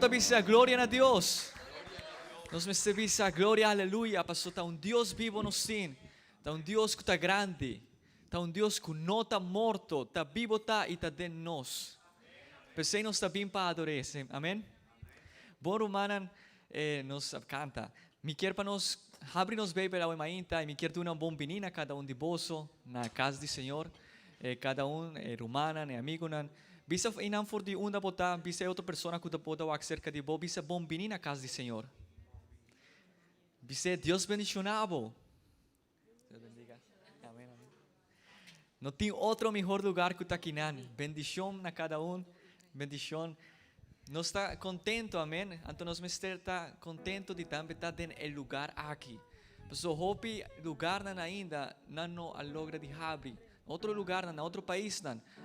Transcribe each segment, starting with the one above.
tá bisa glória a Deus. Nós me bisa glória, aleluia, pastor, tá Deus vivo nos sim. Tá Deus que tá grande. Tá Deus que não tá morto, tá vivo tá e tá dentro de nós. Pensei nós tá bem para adorar, amém? Bom Romanan nos canta. Me quer para nós abrir nos bem pela mainta e me quer ter uma bom menina cada de bolso na casa do Senhor. Cada Romanan, amigo nan. Bisa inam for di una bota, bisa outra pessoa que pode o acerca de bo, bisa bom menina casa do Senhor. Bisa Deus bendicionado. Deus bendiga. Amém. Não tem outro melhor lugar que o taquinan. Bendição na cada bendição. Nós está contento, amém? Então nós está contento de também estar no lugar aqui. Mas o hope lugar não ainda não logra de abrir. Outro lugar, na outro país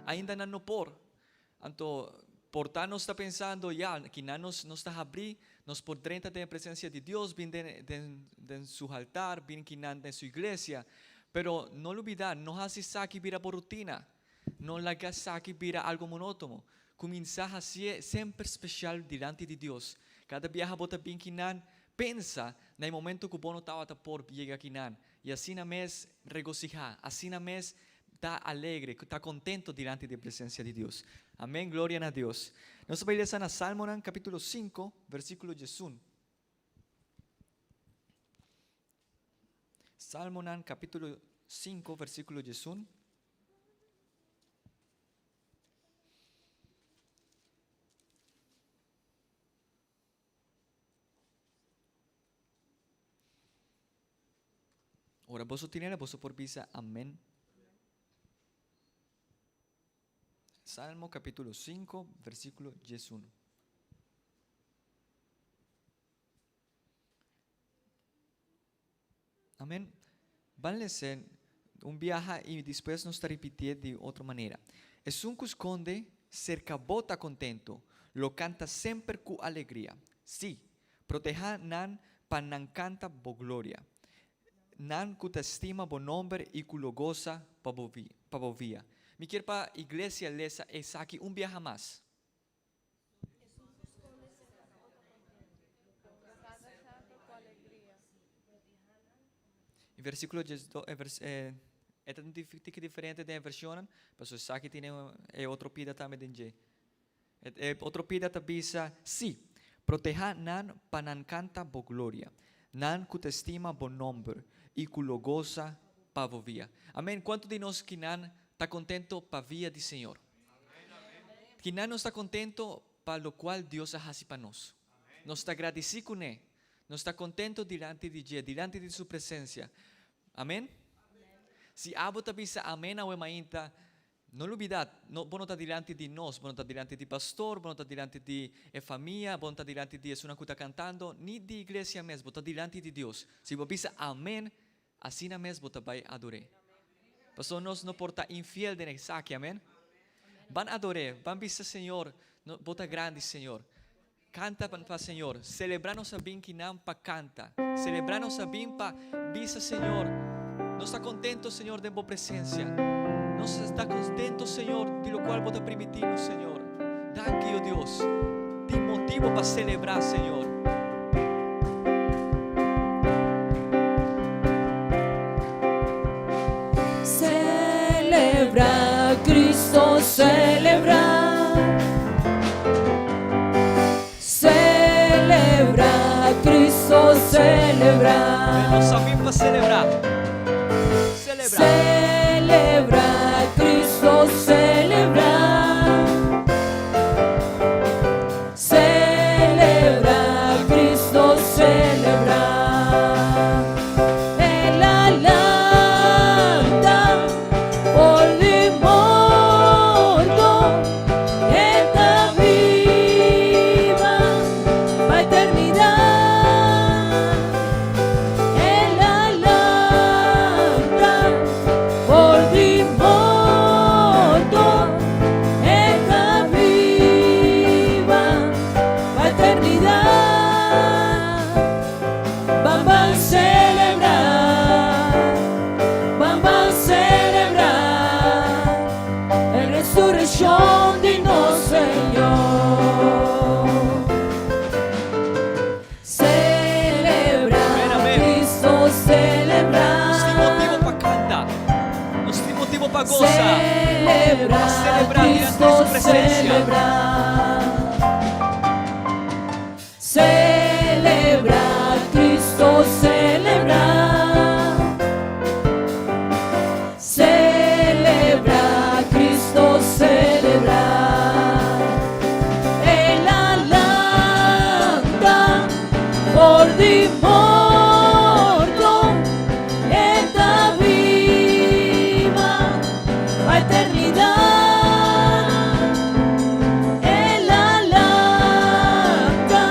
ainda não por. Então, portanto, nós está pensando que nós está abrir, nós por dentro da presença de Deus, vim de seu altar, vim que na sua igreja. Pero não olvidar, não hace aqui vira por rutina, não laga aqui vira algo monótono. Começar a ser sempre especial diante de Deus. Cada viaja bota bem que pensa no momento que o bono estava por chegar aqui e assim na mês regocijar, assim na mês está alegre, está contento diante da presença de Deus. Amém, glória a Deus. Nós vamos ler na Salmo capítulo 5, versículo 1. Salmo capítulo 5, versículo 1. Ora, vos tiene, vos por visa, amén. Salmo capítulo 5, versículo 1. Amén. Vale ser un viaje y después nos repetir de otra manera. Es un que esconde, cerca bota contento, lo canta siempre con alegría. Sí, proteja nan pan nan canta bo gloria. Nan que te estima bo nombre y que lo goza pa bovia. Me quer para a igreja lesa es aqui viaje más. El versículo 2 es diferente de la versión, pero aquí tiene otro pida también de otro pida tabisa, sí, proteja nan panan canta bo gloria, nan que te estima bo nombre y que lo goza pa bovia. Amén. ¿Cuánto de nos que nan está contento para via do Senhor? Que não está contento para lo qual Deus hace para nós. Nós está agradecido com Ele. Nós está contento diante de Dia, diante de sua presença. Amém? Se abo tabisa amém ao emainta, não olvidar, não bom estar diante de nós, bom estar diante de pastor, bom estar diante de família, bom estar diante de uma que está cantando, nem de igreja mesmo, bom estar diante de Deus. Se você bisa amém, assim mesmo você vai adorar. Pastor, nós não porta infiel de saque, amém? Van adorar, van bisa Senhor, bota grande Senhor. Canta para o Senhor, celebrar-nos a bem que não para canta, celebrar-nos a bem para bisa Senhor. Nós está contento Senhor de boa presença. Nós está contento Senhor de lo qual bota permitir-nos Senhor. Danke, oh Deus, tem motivo para celebrar Senhor. Celebra, Cristo, celebra. Celebra, Cristo, celebra. Nós sabemos para celebrar. Celebra, Cristo, celebra. Celebra, Cristo, celebra. El alanda. cosa. Celebra, Va a celebrar delante de Cristo su presencia. celebra. Celebra, Cristo celebra. Celebra, Cristo celebra. Él alanda por di morto, está viva a eternidad. Él alanda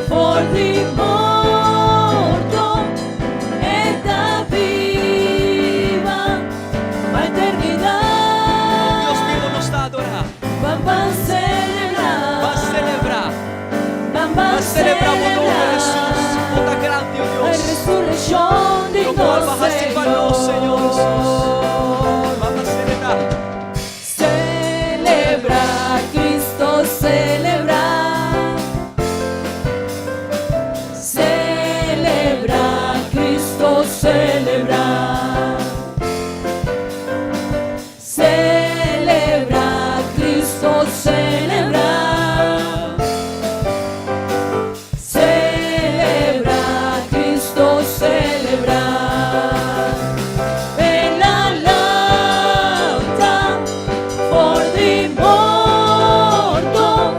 por di morto, está viva a eternidad. Dios vivo nos da a adorar. Vamos a celebrar. Va a celebrar. Vamos Va a a celebrar o nome de celebrar Jesus. Bota grande, ó a Deus. resurrección de Lo cual vas a salvarnos, Señor Jesús. Señor. Vamos a celebrar. Celebra, Cristo celebra. Celebra, Cristo celebra. Celebra, Cristo celebra. Celebra, Cristo celebra. Él alanda por di morto,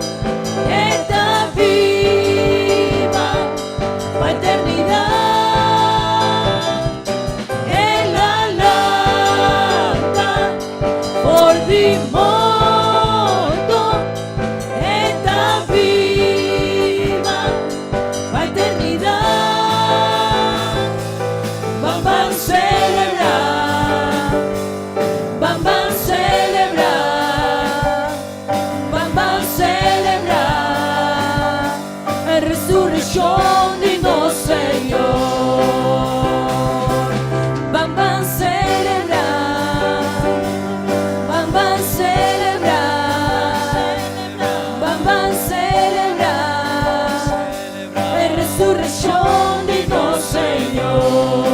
está viva a eternidad. Él alanda por di morto, está viva a eternidad. Vamos a celebrar, vamos a celebrar, vamos a celebrar a resurrección de nuestro Señor. Vamos a celebrar, vamos a celebrar, vamos a celebrar la resurrección de nuestro Señor.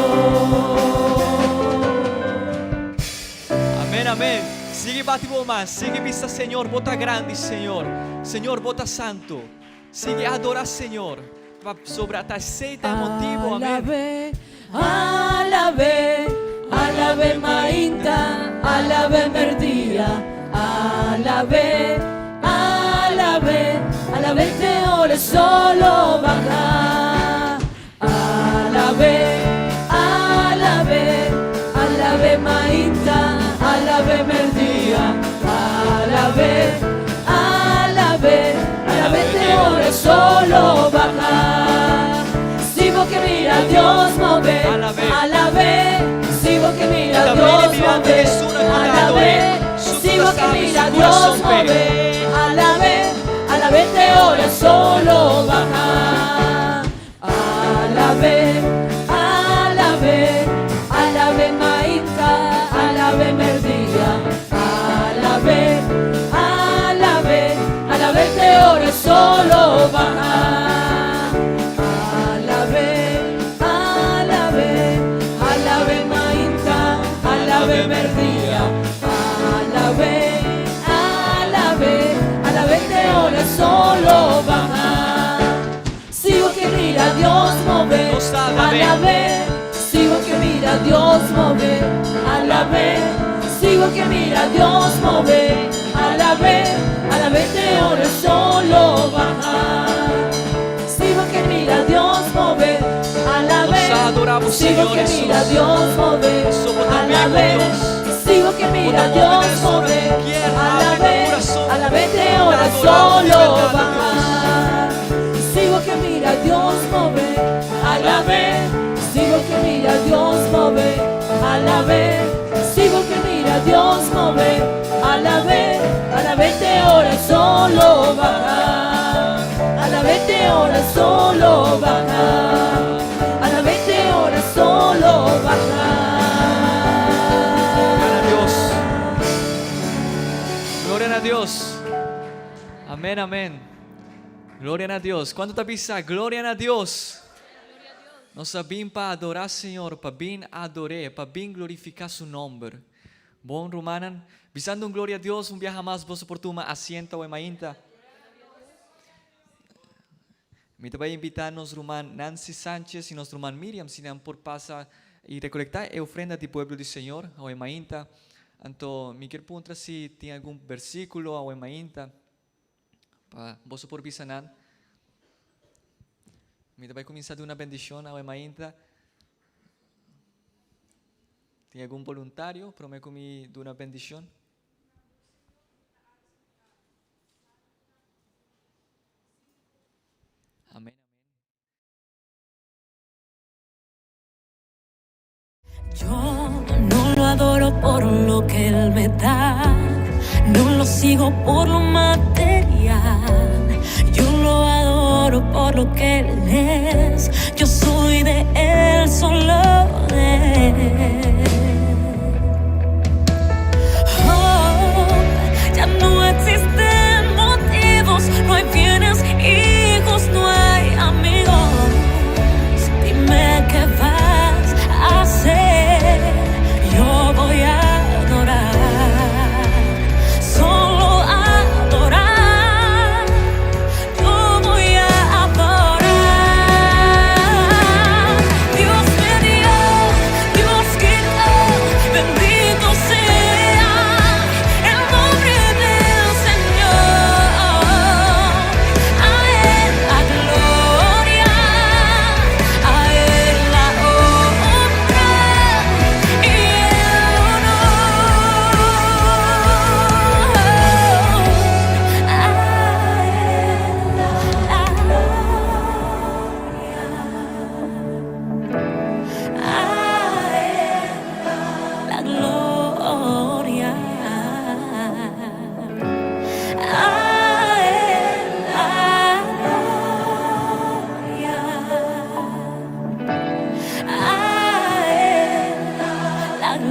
Amém, amém. Sigue bate palmas, sigue vista, Senhor, bota grande, Senhor. Senhor, bota santo. Sigue adorar, Senhor. Va sobre a taceita emotivo, amém. Alabe, alabe mainta, alabe merdia, alabe, alabe, alabe te ore solo baja. Alabe, alabe, alabe mainta, alabe merdia, alabe, alabe, alabe te ore solo baja. Si vos que mira a Dios mover, Alabe. alabe. Si vos que mira a También Dios mirando mover, Jesús en el alabe. adore. Su Si vos que corazón, mira a su Dios corazón ve. mover, alabe. Alabe te ora solo baja. Alabe, alabe, alabe maíta, alabe merdía, alabe, alabe, alabe te ora solo baja. Alabe, alabe, alabe maíta, alabe merdía, alabe, alabe, alabe te ora solo baja. Si vos que mira a Dios mover, Nos alabe. alabe. Si vos que mira a Dios mover, alabe. Si vos que mira a Dios mover, alabe, alabe te ora solo baja. Si vos que mira a Dios mover, alabe. Nos adoramos, Si vos Señor que mira a Jesús. Dios mover, Somos también alabe. con Dios. Si vos que mira a Bota Dios corazón, mover, quiera, abre alabe, tu corazón. alabe te ora Te adoramos, solo libertad, baja. Si vos que mira a Dios mover, alabe. Si vos que mira a Dios mover, alabe. Si vos que mira a Dios mover, alabe, alabe te ora solo baja. Alabe te ora solo baja. Alabe te ora solo baja. Gloria a Dios. Amén, amén. Gloria a Deus. Quando tu pensa, glória a Deus. Nós sabemos para adorar, Senhor, para bem adorar, para bem glorificar seu nome. Bon rumanan, visando un gloria a Dios, un viaje más, vos por tu asiento o mainta. Me te voy a invitarnos Ruman Nancy Sánchez y nos Ruman Miriam, si han por pasa y recolectar e ofrenda de pueblo del Señor, o en mainta. Anto, mi quiero preguntar si tiene algún versículo o en mainta, para vos por visanan. Me te voy a comenzar de una bendición o en mainta. ¿Tiene algún voluntario? Prometo de una bendición. Amén. Yo no lo adoro por lo que Él me da, no lo sigo por lo material. Yo lo adoro por lo que Él es, yo soy de Él, solo de Él. Oh, ya no existen motivos, no hay bienes, hijos, no hay amigos. Dime qué vas a hacer, yo voy a adorar, solo adorar, yo voy a adorar. Dios me dio, Dios quitó, bendito sea el nombre del Señor. A Él la gloria, a Él la honra y el honor. A Él la gloria. A Él la gloria. A Él la gloria.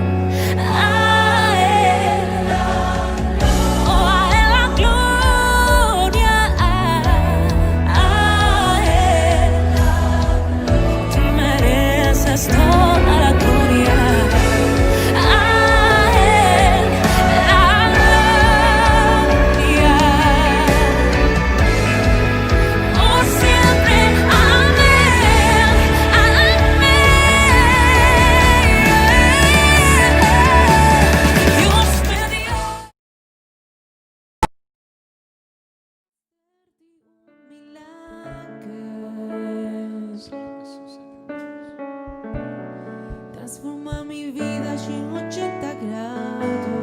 A Él la gloria. A Él tú mereces toda la gloria. A Él la gloria. Oh, siempre, amén, amén. Dios me dio milagros. Transforma mi vida en 80 grados.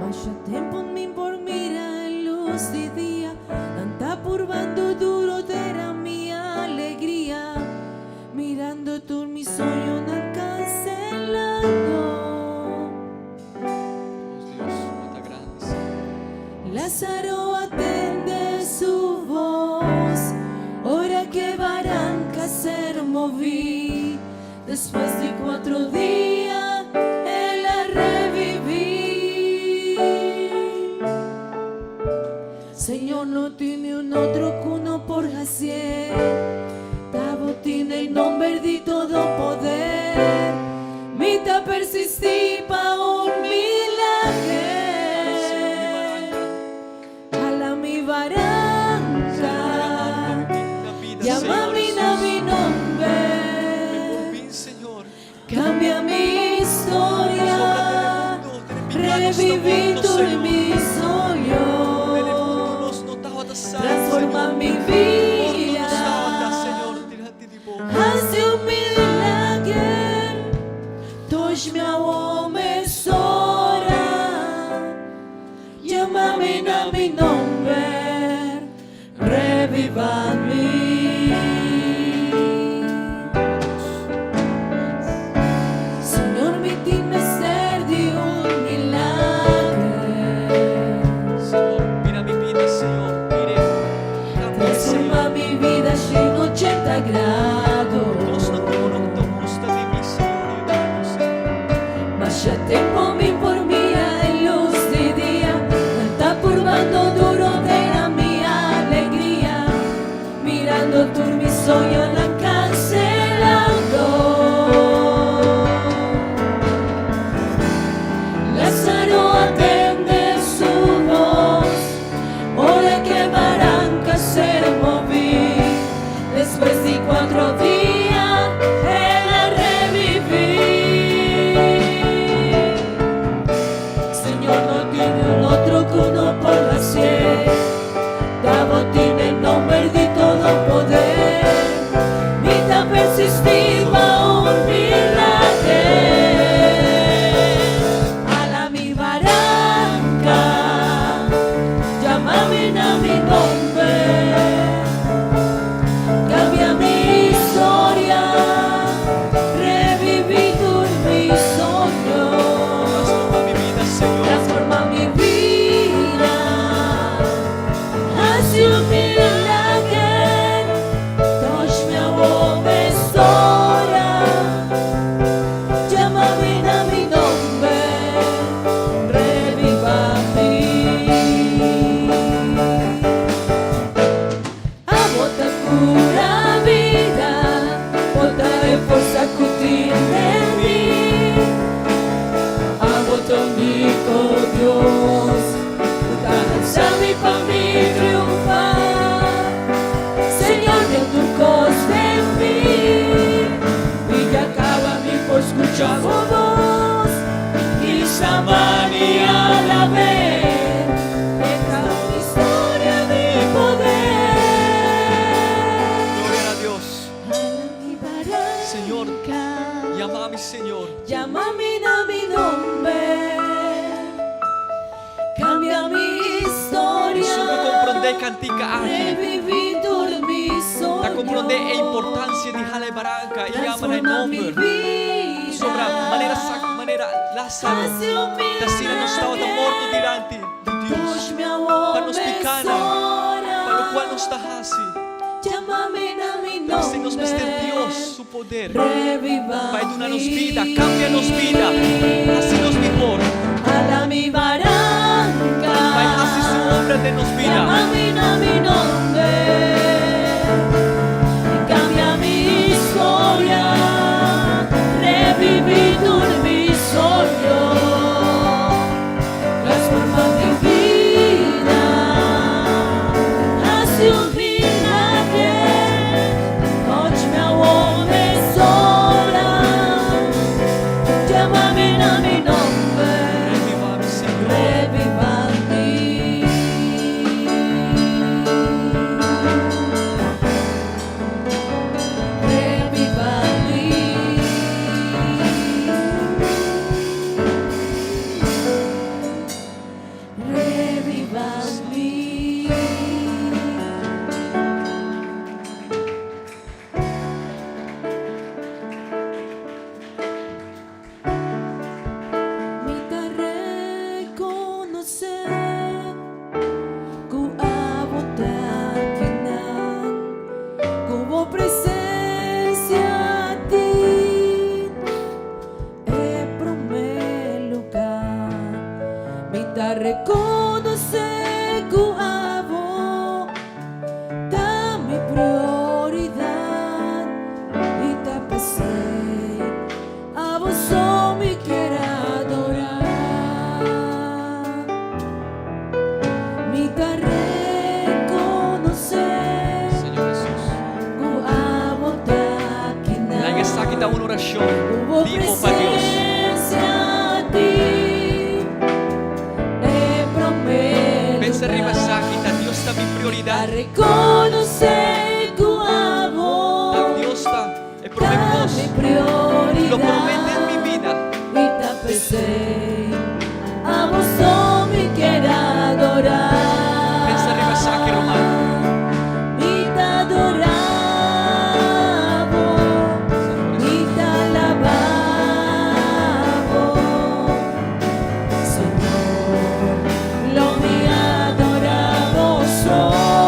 Mas ya tempo mi por mira en luz de día, anda purvando duro era mi alegría, mirando tú mi sueño no cancelado. Dios, está grande. Lázaro atende su voz, hora que Barranca ser moví, después de 4 días él la reviví. Señor, no tiene un otro cuno por hacer, Tavo tiene el nombre de todo poder, mita persistí pa un milagre. Ala mi Barranca, llama mi nombre, Señor. cambia mi historia, reviví tu mi sueño, transforma mi vida, hace un milagre, toś miało me sora, llámame a mi nombre, revivan mi. Señor, mi dime ser de un milagre, Señor, mira mi vida, Señor. Mire, cambia, transforma Señor. mi vida en 80 grados. Nos no te gusta vivir, Señor. Mas ya tempo mi por mira en luz de día, está purvando duro Dios, danza-me para mí triunfar. Señor, de tu cos de mí, y acaba-me por escuchar tu voz, y chamar-me a la vez, esta historia de poder. Gloria a Dios. Señor, Señor, llama a mi Señor. llámame a mi nombre, cambia mi historia. Solo comprende cantica ágil. Revivi dormi sogno. Da comprende e importancia di Hale Baranca e llama il nome. Sopra maniera Lázaro. Tasira non stava da morto diranti di Dios. Para nos picana, para lo cual nos tajasi. Llámame a mi Trásenos nombre. Mr. Dios su poder. Reviva Vai donarnos vida, cámbianos vida, hacenos mejor. Ala mi baranca. Vai hacer su obra de nos vida. Llámame a mi nombre. Cambia mi historia. Revivi mi sueño. Transforma mi vida. Hace un milagre. Noche me aguome sola. Llámame a mi nombre. Reviva mi Señor. Revivami. Reconocer que amo, dame prioridad y te pasé, a vos solo me quiero adorar. Me da reconocer Señor Jesús. que amo te La que está aquí está una oración. Vivo para Dios. Pensa arriba Sakita, Dios está mi A prioridad. reconocer que amo, Dios está, es prometos. dame prioridad. Lo promete en mi vida. Y te pesé, a vos solo me quiero adorar. Pensa arriba Saki Román. Y te adoramos, y te alabamos, Señor, lo me adoramos hoy.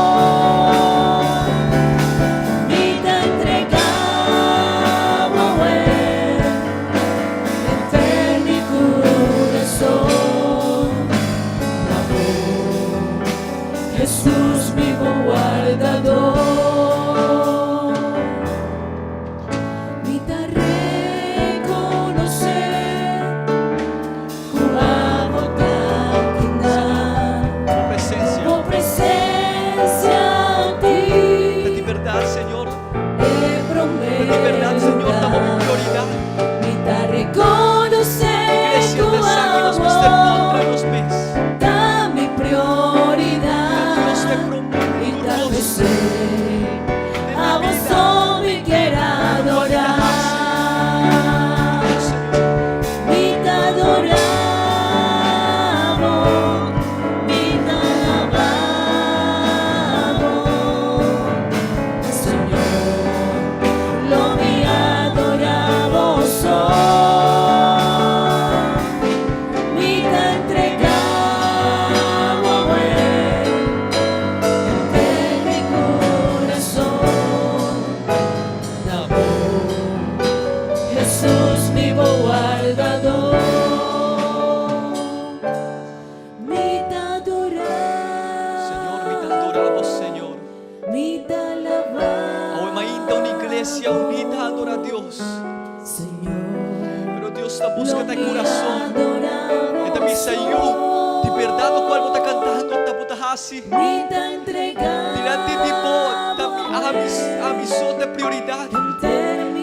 Di verdad lo cual bota cantando taputahasi. Mita entregar. Dilante di po, ami sota prioridad.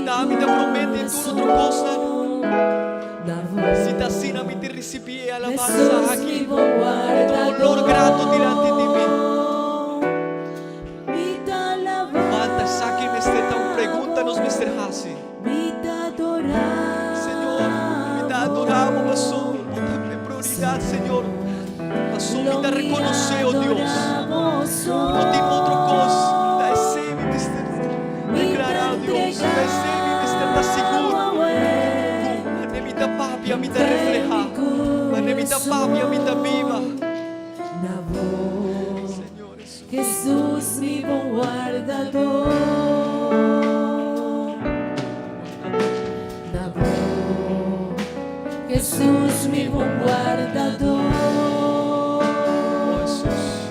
Dami da promete tu outro coisa. Se tá assim na me receber alabanza aqui. Tu olor grato dilante di me. Mata saque me está uma pergunta nos Mr. Hasi. Senhor, me dá adoramos, pastor. Bota prioridade, Senhor. Pastor, me dá reconhecer, oh Deus. Não tem outra coisa. Dá sempre me declarar, Deus. Dá sempre me estar seguro. Me dá papi, me dá reflejar. Me dá papi, me dá viva. Senhor Jesus. Jesús, mi buen guardador. Jesús, mi buen guardador. Oh, Jesus.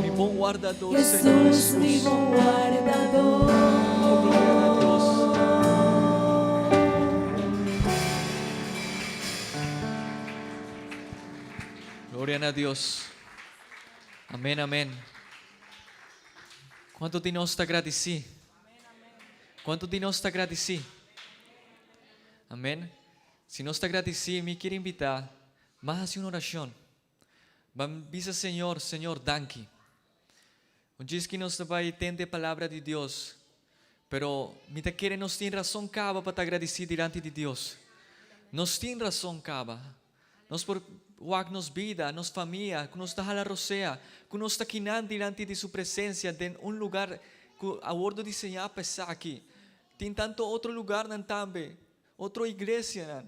Mi bom guardador, Senhor Jesús, mi Jesus. buen guardador. Oh, glória a Deus. Glória a Deus. Amém, amém. Quanto de nós te agradeci? Quanto de nós te agradeci? Amém? Se nós te agradeci, me quero invitar mais uma oração. Vamos dizer, Senhor, Senhor, danke. Diz que nós vai entender a palavra de Deus, pero me te quer nós tem razão caba para te agradecer diante de Deus. Nós tem razão caba. Nós por wag nos vida, nos família, que nos está a rosea, que nos está quinando diante de sua presença, em lugar que a bordo desenhar pensar aqui. Tem tanto outro lugar nan também, outra igreja nan,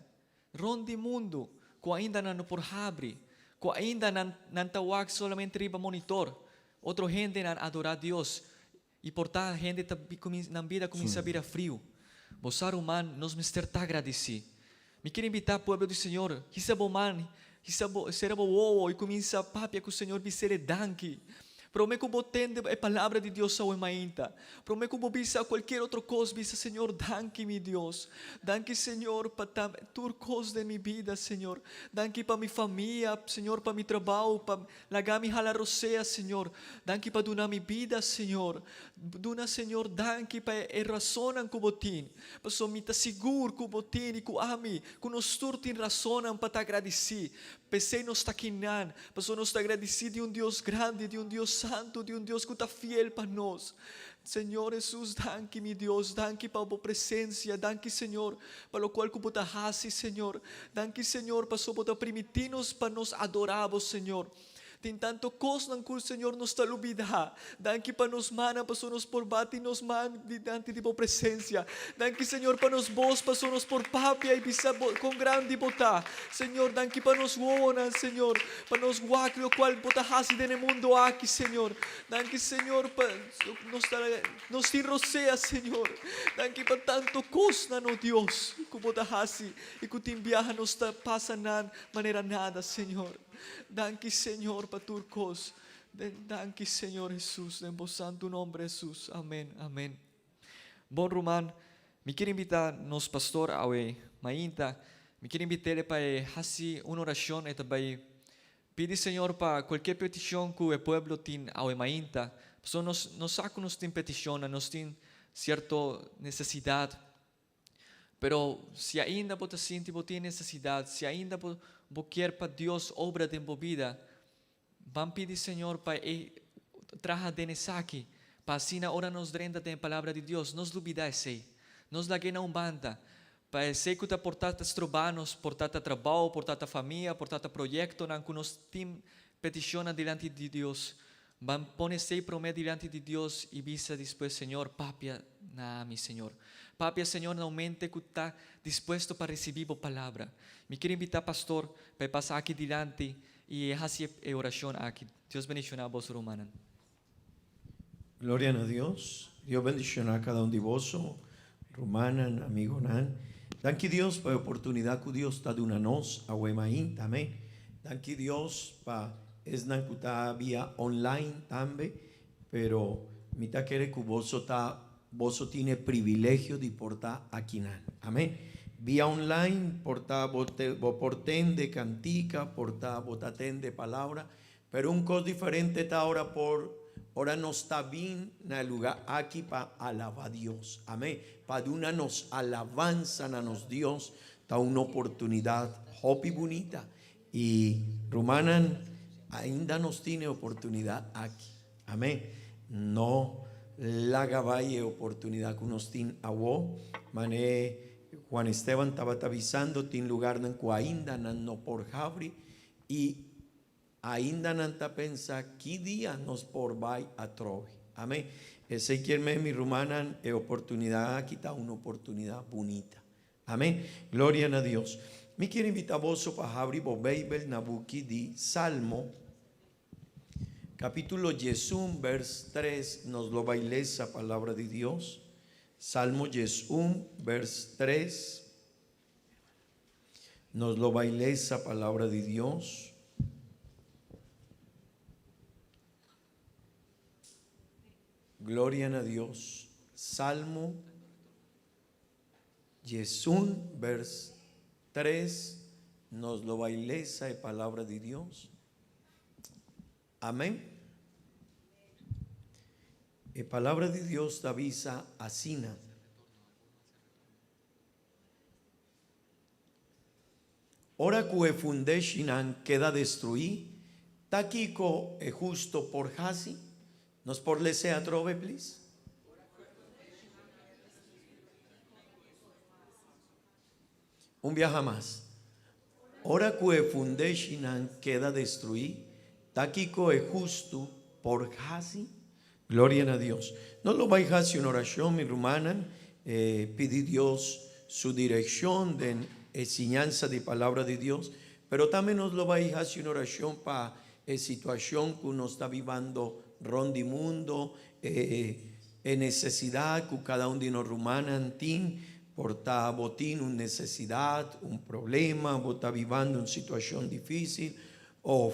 ronde mundo, que ainda não por abre, que ainda não tawag solamente riba monitor, outra gente nan adorar Deus, e portar a gente na vida começa a vir frio. Vosar humano, nós me está agradecer. Me quero invitar ao povo do Senhor, hisabo man, será boa e começa a papia que o Senhor me será danke. Prometo que vou entender a palavra de Deus ao mainta. Prometo que vou bisa qualquer outra coisa, bisa Senhor, danke meu Deus. Danke Senhor para tudo coisa de minha vida, Senhor. Danke para minha família, Senhor, para meu trabalho, para lagar minha halarosea, Senhor. Danke para donar minha vida, Senhor. Dona Senhor, danke para a razão que vou ter. Para me estar seguro que vou ter e que ame, que nós todos temos razão para te agradecer. Pensei nos taquinan, pastor nos agradecido de Deus grande, de Deus santo, de Deus que está fiel para nós. Senhor Jesus, danke meu Deus, danke para a tua presença, danke Senhor, para o qual que você faz, Senhor. Danke Senhor, para você permitir-nos para nos adorar, Senhor. Tem tanto coisa que o Senhor nos está olvidando. Danke para nos mana, para nos por bate nos man diante de tua presença. Danke Senhor para nos vos, para nos por papia e bisa com grande botar. Senhor, danke para nos wonan, Senhor, para nos guac o qual bota hasi de mundo aqui, Senhor. Danke Senhor para nos rosea, Senhor. Danke para tanto coisa no Deus que bota hasi e que te enviaja nos passa na maneira nada, Senhor. Danke Senhor para tu cos. Danke Senhor Jesus, em vosso santo nome Jesus. Amém, amém. Bom Roman, me quero invitar nos pastor ao mainta, me quero invitar para fazer uma oração e também pedir Senhor para qualquer petição que o povo tem ao mainta. Porque nós sabemos que tem petição, nós tem certa necessidade. Pero se ainda você sente que tem necessidade, se ainda você quer para Deus obra de vida, vamos pedir Senhor para trazer de aqui, para assim na hora nos renda da palavra de Deus, nos duvida sei, nos dá que não banda, para sei que está portata trabalhos, portata trabalho, portata família, portata projeto, não que nós tem petição diante de Deus, vamos pôr sei promete diante de Deus e visa depois Senhor, papia na mi Senhor. Papi, Senhor, na mente que está disposto para receber a palavra. Me quero invitar, pastor, para passar aqui diante e fazer a oração aqui. Deus bendiga a vós, Romana. Gloria a Dios. Dios bendicionar a cada uno de vos, Romana, amigo Nan. Danke Dios para la oportunidad que Dios está dando a nos, a Wemaín también. Danke Dios para es nan que está vía online también, pero mi ta quiere que vos tiene privilegio de portar aquí nan. Amén. vía online, portende cantica, botatende palabra, pero un cos diferente está ahora ahora nos está bien en el lugar aquí para alabar a Dios, amén, para una nos alabanza a nos Dios, está una oportunidad hopi bonita y Rumanan ainda nos tiene oportunidad aquí, amén, no la gabaye oportunidad que nos tiene a vos, mané. Juan Esteban estaba avisando, tiene lugar en que ainda no por Javri y ainda no te pensa qué día nos por vai a trove. Amén. Ese quiere mi rumana oportunidad, aquí está una oportunidad bonita. Amén. Gloria a Dios. Me quiero invitar a vos para Javri Bobeibel Nabuki di Salmo, capítulo 1, vers 3, nos lo baile esa palabra de Dios. Salmo 1, vers 3, nos lo baile esa palabra de Dios. Gloria a Dios. Salmo 1, vers 3, nos lo baile esa palabra de Dios. Amén. La palabra de Dios te avisa asina. Ora que fundeshinan queda destruí, taquico es justo por hasi, nos por le sea trove, please. Un viaje más. Ora que fundeshinan queda destruí, taquico es justo por hasi. Gloria a Dios. No lo vais a hacer en oración, mi hermana. Pide Dios su dirección de enseñanza de palabra de Dios. Pero también nos lo vais a hacer en oración para la situación que uno está viviendo rondi mundo, en necesidad que cada uno de nos rumanan tin, porta botín una necesidad, un problema, o está viviendo una situación difícil, o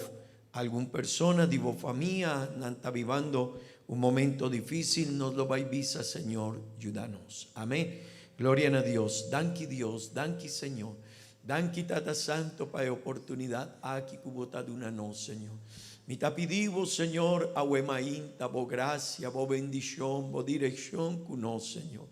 alguna persona de vos familia está viviendo un momento difícil, nos lo va a visa, Señor, ayúdanos. Amén. Gloria a Dios. Danki Dios, danki Señor. Danki Tata Santo para la oportunidad aquí que vos de una no, Señor. Mi te pedimos, Señor, a huemainta, bo gracia, bo bendición, bo dirección que no, Señor.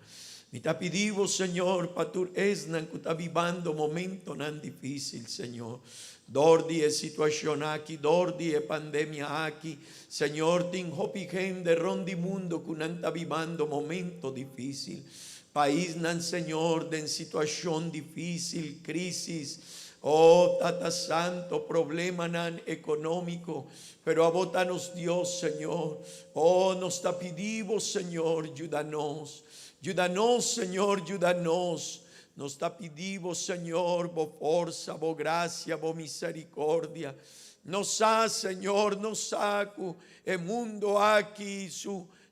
Mi te pedimos, Señor, para tu esnan que está viviendo momento tan difícil, Señor. Dordi e situación aquí, dordi e pandemia aquí, Señor, tin hopi gente rondi mundo que está viviendo momento difícil. País nan, Señor, de situación difícil, crisis, oh, Tata Santo, problema nan económico, pero abotanos Dios, Señor, oh, nos está pedimos, Señor, ayúdanos, ayúdanos, Señor, ayúdanos. Nos está pedimos, Señor, bo forza, bo gracia, bo misericordia. Nos ha, Señor, nos saco el mundo aquí,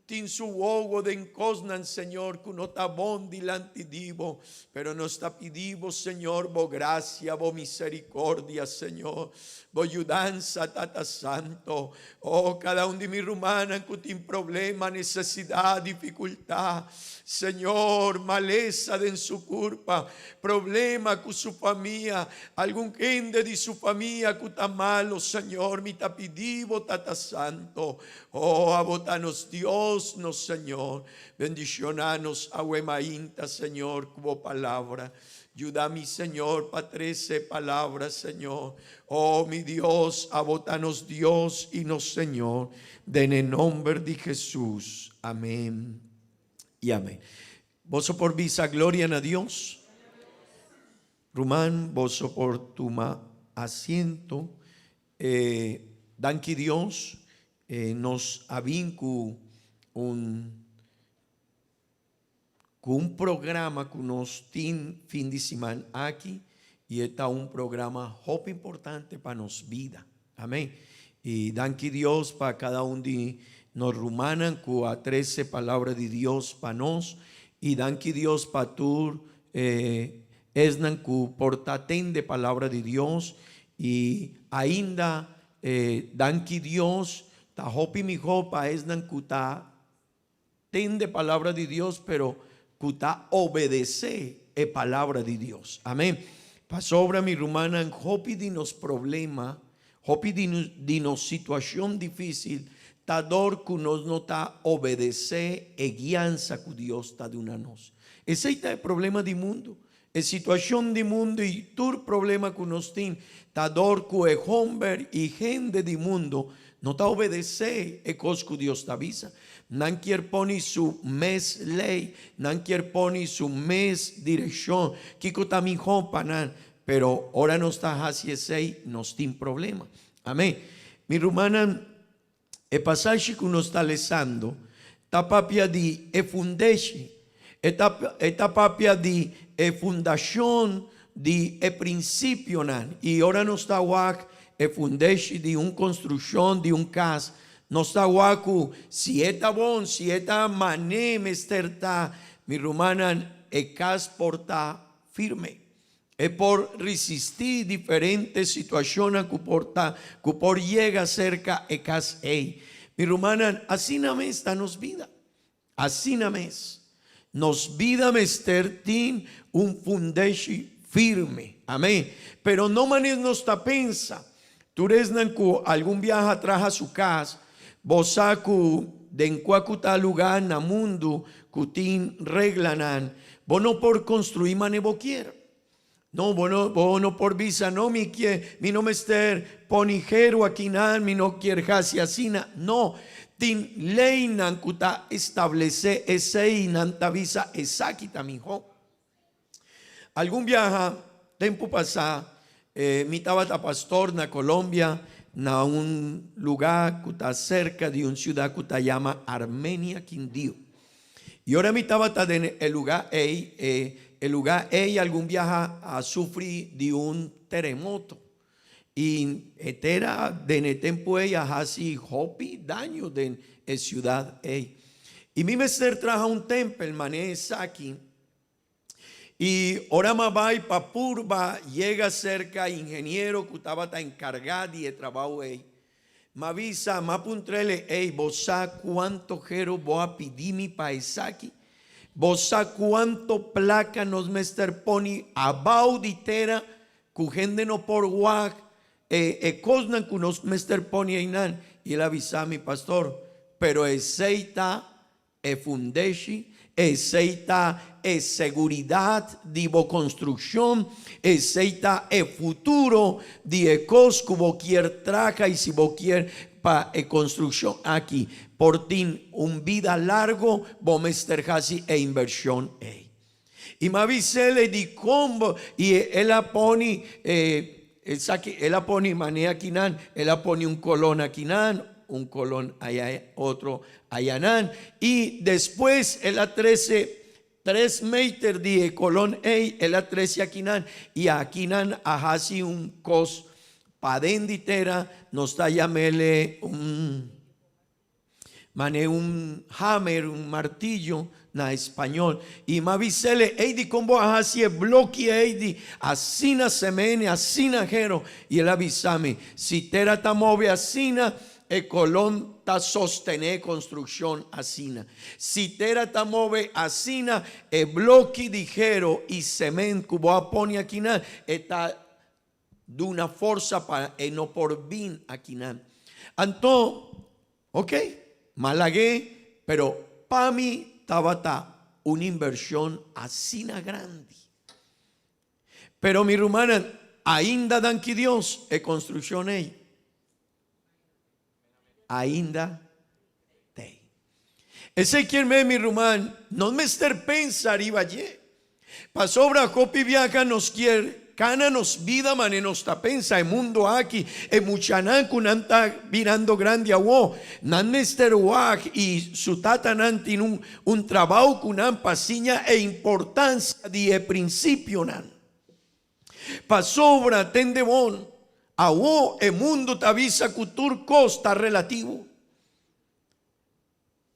tin su ogo de encosnan, Señor, que no está bon dilante divo, pero nos está pedimos, Señor, bo gracia, bo misericordia, Señor, bo ayudanza, Tata Santo. Oh, cada uno de mi rumana que tiene problema, necesidad, dificultad, Señor, maleza de en su culpa, problema con su familia, algún gente de su familia que está malo, Señor, mi tapidivo, Tata Santo. Oh, abotanos Dios, no, Señor, bendicionanos a huemainta, Señor, como palabra. Ayuda a mi Señor, para 13 palabras, Señor. Oh, mi Dios, abotanos Dios y nos, Señor, en el nombre de Jesús. Amén y amén. Vos por visa gloria a Dios. Rumán, vos por tu asiento. Danki Dios nos avinku un programa que nos tiene fin de semana aquí y está un programa muy importante para nos vida. Amén. Y danki Dios para cada uno de nos rumanan que a 13 palabras de Dios para nos y danki Dios para tu esnan que portaten de palabra de Dios y ainda danki Dios ta hopi mi hopa esnan que ta ten de palabra de Dios pero que ta obedece e palabra de Dios. Amén. Pasobra mi rumana, hopi dinos problema, hopi dinos situación difícil, ta dor que nos nota obedecer e guianza que Dios ta de una nos. Ese es el problema del mundo. Es situación del mundo y tu problema que nos tiene, ta dor que hombre y gente del mundo no ta obedecer e cos que Dios ta avisa. Nan quiere poner su mes ley, nan quiere poner su mes dirección, kiko ta mi hompanan, pero ahora no está hacia ese, nos tiene problema. Amén. Mi rumana, el pasaje que uno está leyendo, ta papia di e fundesci, eta papia di e fundación di e principio nan, y ahora no está guac e fundesci di un construcción di un cas, no está guacu, si eta bon, si eta mané mesterta, mi rumana, e cas porta firme. Es por resistir diferentes situaciones que por llega cerca e cas ei. Mi rumana, así na me está nos vida. Así na mes. Nos vida mester tin un fundeshi firme. Amén. Pero no manes nos está pensa. Tú resnan que algún viaje atrás a su casa, bosaku den cuacuta lugar na mundo, cutin reglanan, bono por construir manebo quiera. No, bueno, por visa, no, mi no me ester ponijero aquí, mi no quiere hacia asina. No, tin ley nan kuta establece ese nanta visa exacta, mi hijo. Algún viaja, tiempo pasado, mi tabata pastor na Colombia, na un lugar que está cerca de una ciudad que se llama Armenia, Quindío. Y ahora mi tabata en el lugar el lugar algún viaja a sufrir de un terremoto y etera de tiempo ella así hopi daño de ciudad y mi mester traja un templo manes aquí y ahora más va y papurba llega cerca ingeniero que estaba encargado de trabajo me avisa me apuntrele bosa cuánto jero voy a pedir mi paisaki. Vos a cuánto placa nos mester poni abauditera cujende no por guac cosnan que nos mester poni einan y él avisa a mi pastor pero aceita fundeshi aceita seguridad divo construcción aceita futuro de cos que vos quier traja y si vos quier pa construcción aquí por ti un vida largo bomester hasi e inversión y me avisé le di combo y él la pone él la pone manea quinan él la pone un colón aquí un colón allá otro allá y después él la 3 meter de colón él la 13 aquí y aquí hasi un cos padenditera nos está llamele un hammer, un martillo na español y me avisele di combo así bloque di así na semene así na jero y él avisame si tera ta move así na el colón ta sostener construcción así na si tera ta move así na el bloque di jero y semen que voy a poner aquí na está de una fuerza para no por bien aquí anto ok malagué pero para mí estaba una inversión así grande pero mi rumana ainda dan que Dios es construcción ainda te ese quien me mi rumán no me ester pensar iba allí pasobra copi viaja nos quiere Cana nos vida mane nos ta pensa el mundo aquí muchanan kunan ta virando grande awo nan mester wak y su tata nan tiene un trabajo kunan pasiña e importancia de principio nan pasobra tende bon awo el mundo ta visa cultur costa relativo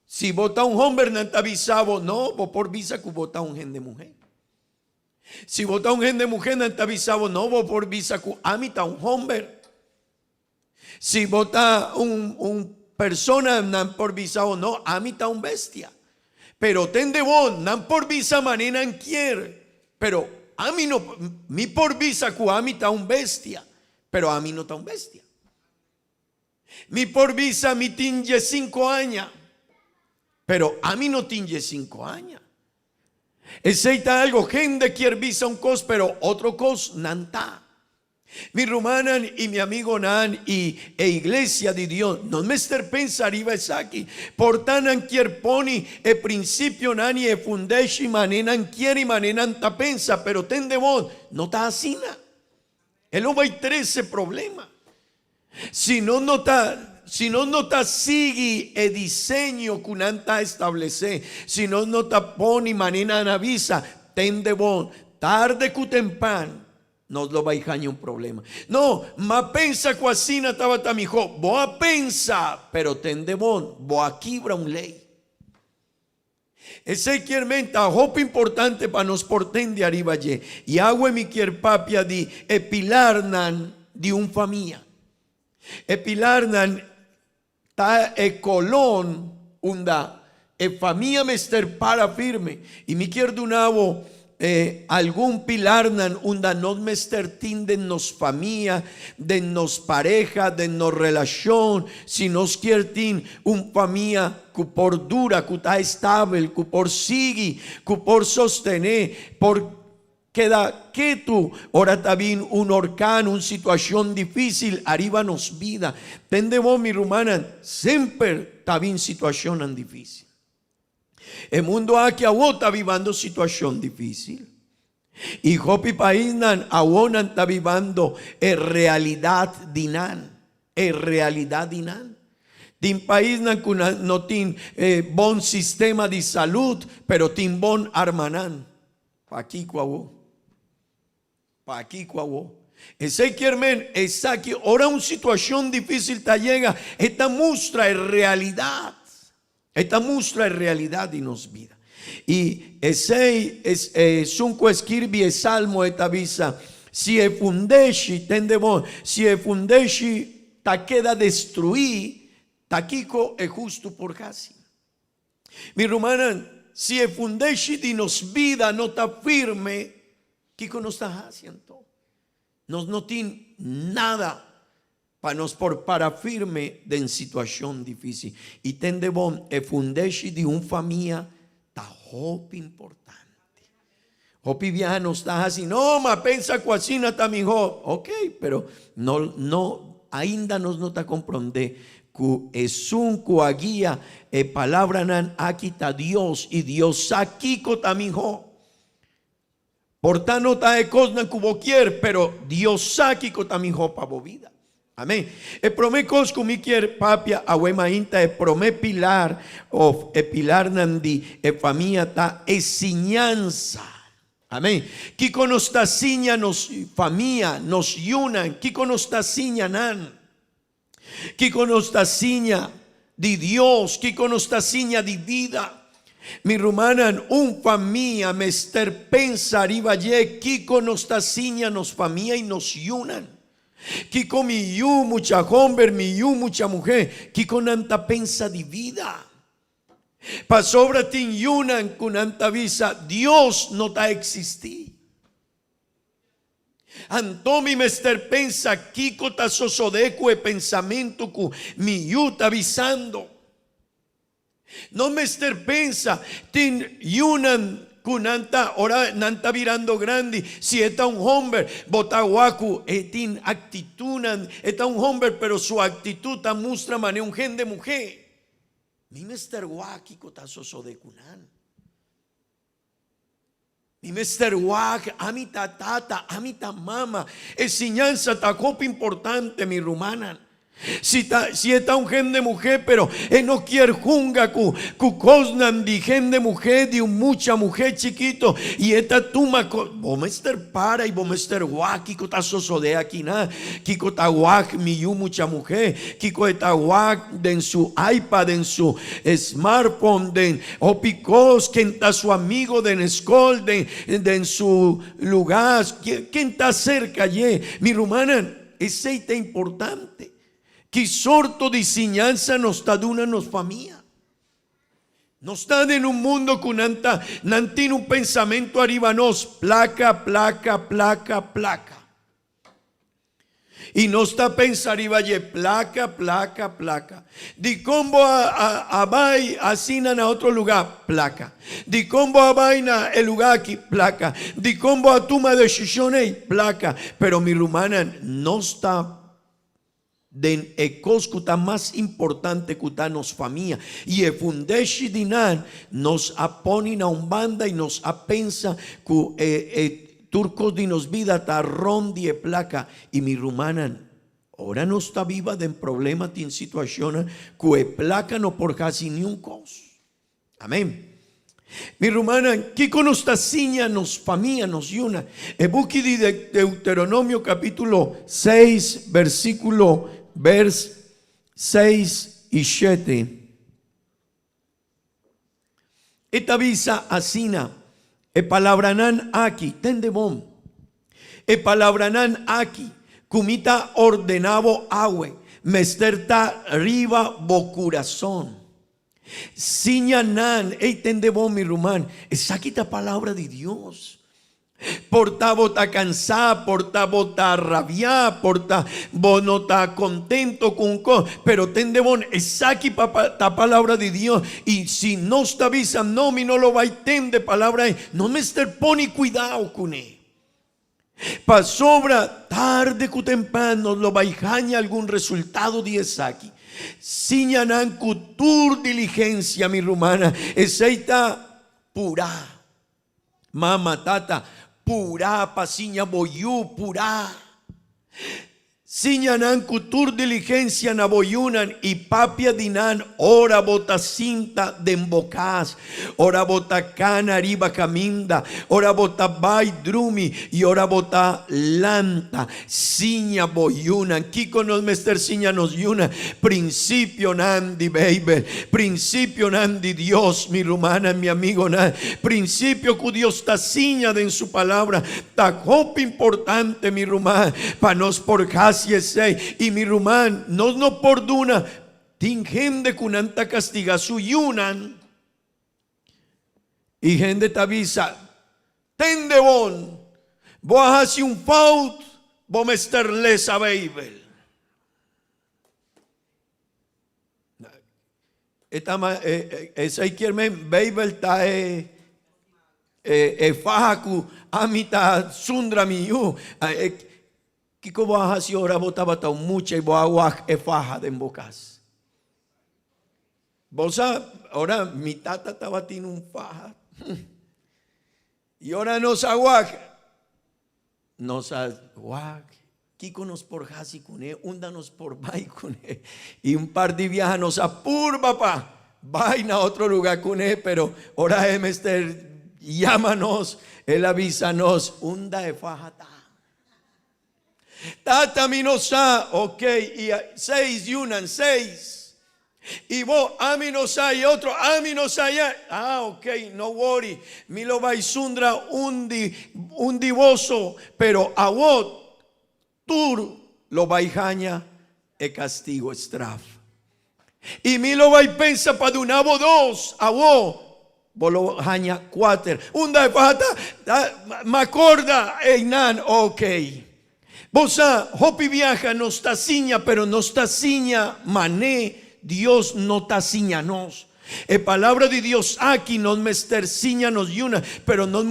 si vota un hombre nan ta visabo no por visa que vota un gente mujer. Si vota un gente mujer, no está avisado, no vos por visa que amita un hombre. Si vota un persona, no por visa o no, amita un bestia. Pero tende bon, no por visa manera quiere. pero a mí no, mi por visa cu a mí está un bestia, pero a mí no está un bestia. Mi por visa mi tinge 5 años, pero a mí no tinge 5 años. Aceita algo, gente quiere visa un cos, pero otro cos nanta. Mi rumanan y mi amigo nan e iglesia de Dios, no me ester pensa arriba es aquí. Portanan quier poni e principio nani e fundeshi manenan quiere y manenan ta pensa, pero ten de vos, no ta asina. El hombre hay 13 problemas. Si no nota sigue el diseño que nanta establece, si no nota poni manena avisa, ten de bon, tarde que temprano nos lo va a dejar un problema. No, ma pensa que así no estaba tamijo, boa pensa, pero ten de bon, boa quibra un ley. Ese quiermenta, hope importante para nos porten de arriba allí. Y agua mi quier papia di epilarnan de un familia. Epilarnan ta e colón unda e familia mester para firme y mi quier dunavo algún pilarnan unda no mester tinden nos familia de nos pareja de nos relación si nos quiertin un familia que por dura que está estable que por sigue que por sostener por queda que tú, ahora también un orcán, una situación difícil, arriba nos vida. Tendemos mi rumana, siempre también situación difícil. El mundo aquí ahora está viviendo situación difícil. Y hopi país nan ahora está viviendo realidad dinan, realidad dinan. Tin país nan no tiene bon sistema de salud, pero tin bon armanan. Aquí cuau. Pa aquí cuau. Ese quiermen es aquí. Ahora una situación difícil te llega. Esta muestra es realidad. Esta muestra es realidad y nos vida. Y ese es un escribi el salmo esta visa. Si e fundeshi tendemos, si e fundeshi ta queda destruí, taquico es justo por casi. Mi rumana, si e fundeshi di nos vida no está firme, Kiko no está haciendo. Nos no tiene nada para nos por para firme de en situación difícil. Y tende bon e fundeshi de un familia ta hopi importante. Hopi viaja no está así. No, ma pensa cuasina ta mi ho. Ok, pero no ainda nos no ta comprende que es un coaguía e palabra nan aquí ta Dios y Dios aquí ta mi ho. Por tanto, está de cosas como quiere, pero Dios saque con también hopa vida. Amén. El promé cos como quiere papia ahuema inta el promé pilar o el pilar nandi el familia ta enseñanza. Amén. Kiko nos ta siña nos familia nos yunan. Kiko nos ta siña nan. Kiko nos ta siña de Dios. Kiko nos ta siña de vida. Mi rumanan un familia mester pensa arriba ye kiko nos taciña nos familia y nos yunan kiko mi yu mucha hombre mi yu mucha mujer kiko nanta pensa de vida pa sobra tin yunan con anta visa Dios no ta existí Antomi mester pensa kiko ta sosodeco e pensamento ku mi yu ta avisando. No mester pensa tin yunan kunanta ora nanta virando grande si está un hombre botahuacu tin actitunan está un hombre pero su actitud ta muestra mane un gen de mujer mi mester waki kotasoso de kunan mi mester wak amita tata amita mama enseñanza ta copa importante mi rumanan. Si está un gen de mujer, pero no quiere junga ku cosnan di gen de mujer, de un mucha mujer chiquito, y esta tuma, bomester para y bomester guak, kiko ta sosodea aquí na, kiko ta guak mi yu mucha mujer, kiko ta guak den su iPad, en su smartphone, den opicos, quien está su amigo den escol, den su lugar, quien está cerca allí, mi rumana, ese es importante. Que sorto de enseñanza nos está dando nos familia. No están en un mundo que no tiene un pensamiento arriba nos, placa, placa, placa, placa. Y no está pensando arriba ye placa, placa, placa. Di combo a vai asinan a otro lugar, placa. Di combo a vaina el lugar aquí, placa. Di combo a toma decisiones, placa. Pero mi rumana no está den ekoskuta más importante que nos familia y efundeshi dinan nos aponin a un banda y nos apensa que turcos de nos vida ta rondi e placa y mi rumana ahora no está viva de problema tin situación que placa no por casi ni un cos. Amén. Mi rumana, ¿qué con esta siña nos familia nos yuna? Ebuki de Deuteronomio capítulo 6 versículo vers 6 y 7. Esta visa asina e palabranan aquí tendebom e palabranan aquí kumita ordenavo agüe mesterta riba bo corazón siñanan e tendebom mi rumán esa quita palabra de Dios. Porta bota cansada, porta bota rabia, porta bonota contento con pero tendebon es aquí ta palabra de Dios y si no está visa no mi no lo va a entender palabra no me estar poni cuidado con él. Pa sobra tarde que temprano lo va a algún resultado de esaki. Siñanan cutur diligencia mi rumana eseita pura mama tata pura pasiña boyú pura siñanan kutur diligencia naboyunan y papia dinan ora bota cinta de embocás ora bota cana arriba caminda ora bota bay drumi y ora bota lanta siña boyunan kiko nos mester siña nos yuna principio nandi baby principio nandi Dios mi rumana mi amigo nan principio que Dios ta siña de en su palabra ta copa importante mi rumana pa nos por casi y mi rumán no perdona tin gente kunanta castiga su yunan y gente tavisa tende bon vos hace un faut vos mesterles a Babel esa ikiermen Babel ta fahaku amita sundra miyu Kiko baja si ora botaba ta mucha y boa e faja de embocas. Bosa ahora mi tata estaba tiene un faja. Y ahora nos aguac. Nos aguac. Kiko nos por hasi cune, undanos por bay cune. Y un par de viajas nos apur papá. Vaina a otro lugar cune, pero ahora emester llámanos, él avísanos, unda de faja ta. Tata minosa, ok, y 6 yunan 6. Y vos aminosa y otro aminosa ya. Ok, no worry. Mi lo vaisundra un divoso, pero a vos tú lo vaijaña e castigo estraf. Y mi lo vai pensa para un abo 2, a vos lo jaña 4. Un da pata, me acorda, einan, ok. Bosa, hopi viaja no está ciña, pero no está ciña mané, Dios no está ciña nos. Palabra de Dios aquí nos mester ciña nos yuna, pero nos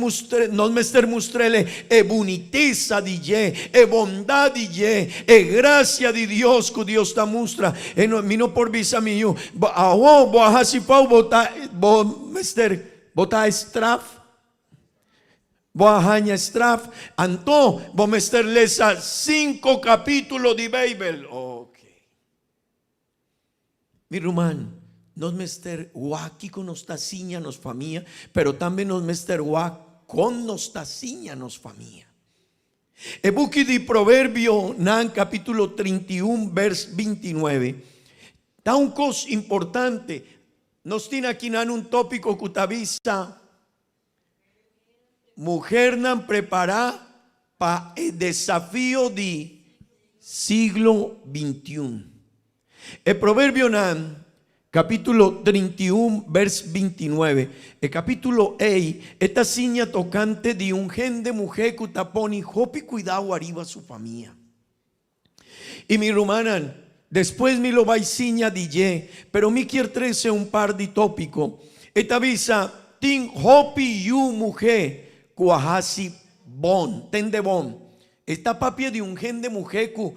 mester mustrele boniteza di ye, bondad di ye, gracia de Dios que Dios está mustra, mi no por visa mi yu, bo hasipau bo mester bota estraf. Boahaña straf, anto, bomester lesa 5 capítulos de Babel. Ok. Mi rumán, nos mester guaki con nuestra ciña nos familia, pero también nos mester guak con nuestra ciña nos familia. Ebuki di Proverbio, nan capítulo 31, vers 29. Da un cos importante. Nos tiene aquí nan un tópico cutavisa. Mujer nan prepara para el desafío de siglo XXI. El proverbio nan capítulo 31, vers 29. El capítulo ei, esta signa tocante de un gen de mujer que taponi hopi cuidado arriba su familia. Y mi rumanan, después mi lo vai signa DJ, pero mi quier 13 un par de tópico. Esta visa, tin hopi yu mujer, cuajasi bon, tende bon. Esta papia de un gen de mujer que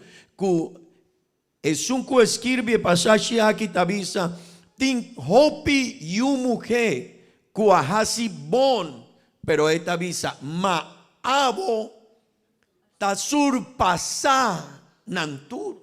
es un coescribe pasaje aquí tabisa, tin hopi yu mujer, cuajasi bon, pero esta visa, ma abo ta surpasa nantur.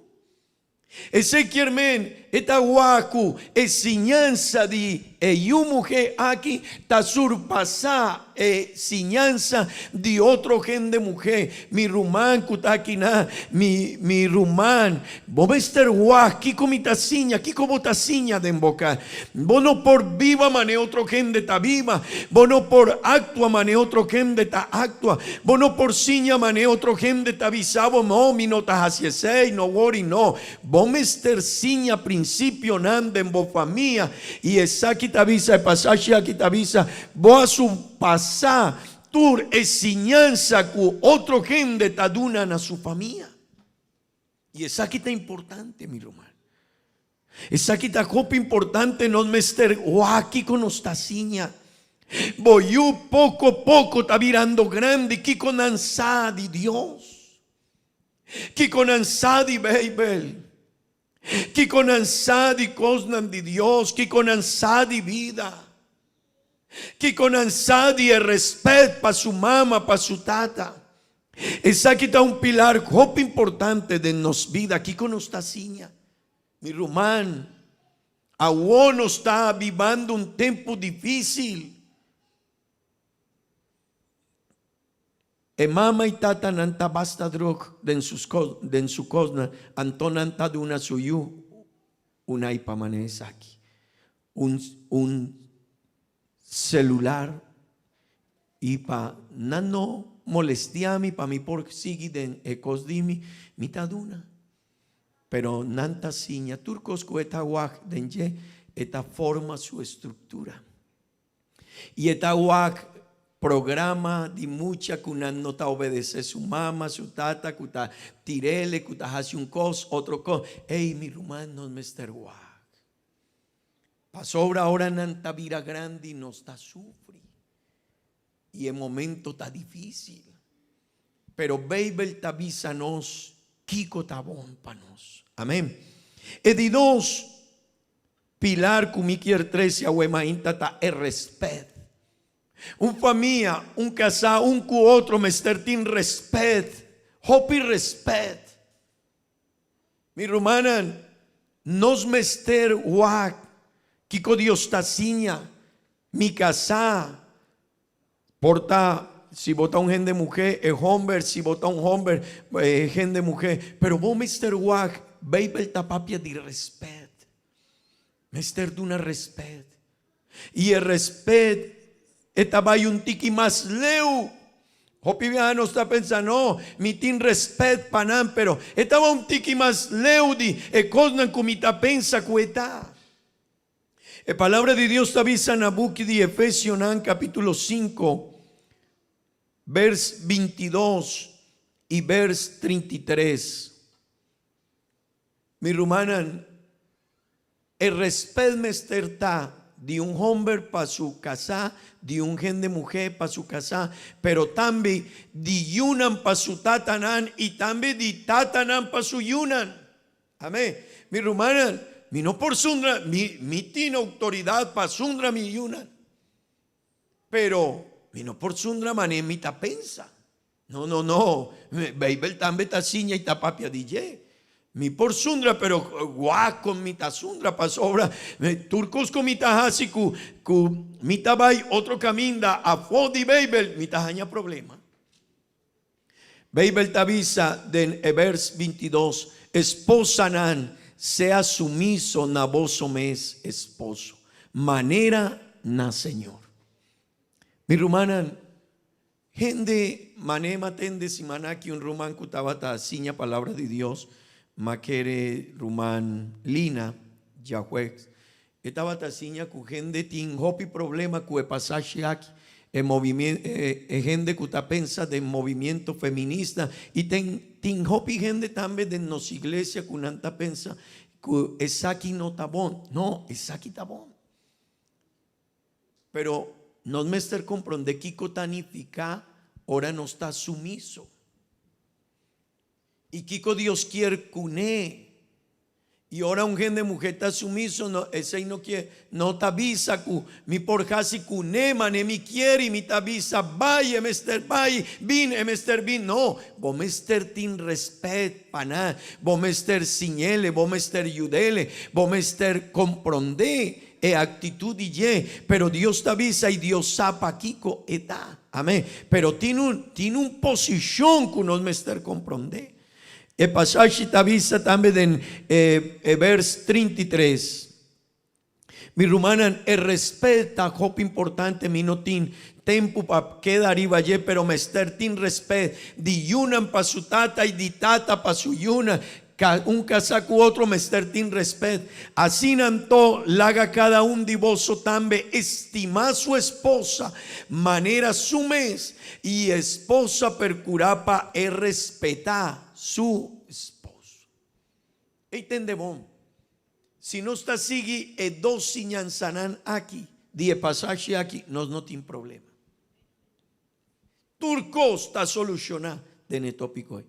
Ese quiermen, esta guacu, enseñanza de yu mujer aquí, ta surpasa enseñanza de otro gen de mujer. Mi rumán kutakina, mi rumán, bobester guac, kiko mi taciña, kiko botaciña de embocar. Bono por viva mane otro gen de ta viva, bono por actua mane otro gen de ta actua, bono por ciña mane otro gen de ta visabo, no, mi no ta haciesei, no wori, no. Bomester ciña principio nande en bo familia, y esa quitavisa, el pasaje aquí tavisa, bo a su pasar tur enseñanza cu otro gen de taduna a su familia. Y esa quita importante, mi hermano. Esa quita copa importante, no mester aquí con ostaciña. Boyu poco a poco está virando grande, que con ansá de Dios, que con ansá de Babel, que con ansá de cosas de Dios, que con ansá de vida, que con ansá de respeto para su mamá, para su tata. Esa aquí está un pilar muy importante de nos vida, aquí con nuestra ciña. Mi rumán, aún no está viviendo un tiempo difícil. E mama y tata nanta basta drog den su cosna, antonanta de una suyu, una ipamanesa aquí. Un celular y pa nano molestiami pa mi por sigi den ecosdimi mitaduna. Pero nanta siña turcos coeta guaj denye eta forma su estructura. Y eta guaj programa de mucha kunan no ta obedece su mamá, su tata, kuta tirele, kuta hace un cos, otro cos. Ey, mi rumano, Mr. Wag. Pasó ahora nanta vira grande y nos está sufri. Y el momento está difícil. Pero Babel tabisa nos, kiko tabón pa nos. Amén. Edidos, pilar kumikier 13 ahuema intata el respeto. Un familia, un casado, un cu otro, mestertin respet, hopi respet. Mi rumanan, nos mester wak, kiko Dios taciña, mi casa, porta, si vota un gen de mujer, es hombre, si vota un hombre, gen de mujer, pero vos mester wak, Babel tapapia de respet, mester duna respet, y el respet, estaba ahí un tiki más leu. Hopi no está pensando, no, mi tin respet panam, pero estaba un tiki más leu di e cosnan kumita pensa cueta. La palabra de Dios avisa Nabuki de Efesios capítulo 5, vers 22 y vers 33. Mi rumanan, el respet mesterta de un hombre para su casa, de un gen de mujer para su casa, pero también de yunan para su tatanan y también de tatanan para su yunan. Amén. Mi rumanan, mi no por sundra, mi tiene autoridad para sundra mi yunan, pero mi no por sundra mané mi tapensa. No. Babel también ta ciña y ta papia DJ. Mi por sundra, pero guac con mi tasundra pasobra. Turcos con mi tajasi ku mi tabay otro caminda a fodi Babel mi tajaña problema. Babel tabisa den vers 22. Esposa nan sea sumiso na voso mes esposo. Manera na Señor. Mi rumanan gente manema tende si manaki un rumán kutabata siña palabra de Dios. Makere Rumán Lina Yahweh esta batasinha con gente tin hopi problema que pasaje aquí el movimiento gente que está pensa de movimiento feminista y tin hopi gente también de nos iglesia que nanta pensa que es aquí no está bon, no, es aquí está bon. Pero nos mester comprende que tanifica ahora no está sumiso. Y Kiko Dios quiere cuné. Y ahora un gente de mujer está sumiso, no, ese no quiere, no tabisa ku, mi por casi cuné, mane mi quiere, mi tabisa, vaya, mester, vaya, mester, bin, no, vos mester tin respet, paná, vos mester signele, vos mester yudele, vos mester comprende, actitud y pero Dios te avisa y Dios sapa Kiko eta, amén, pero tiene un posición que nos mester comprende. El pasaje te avisa también en verso 33. Mi rumana, el respeta, hop importante, mi no tin tempo para quedar arriba allí, pero mester tin respet, di yunan pa su tata y di tata pa su yuna, un casaco otro mester tin respet. Así nanto laga cada un divoso tambe, estima su esposa, manera su mes, y esposa percurapa es respetar su esposo. Entendemos. Si no está sigue dos siñanzanan aquí, die pasaje aquí, no tiene problema. Turco está solucionado de netópico.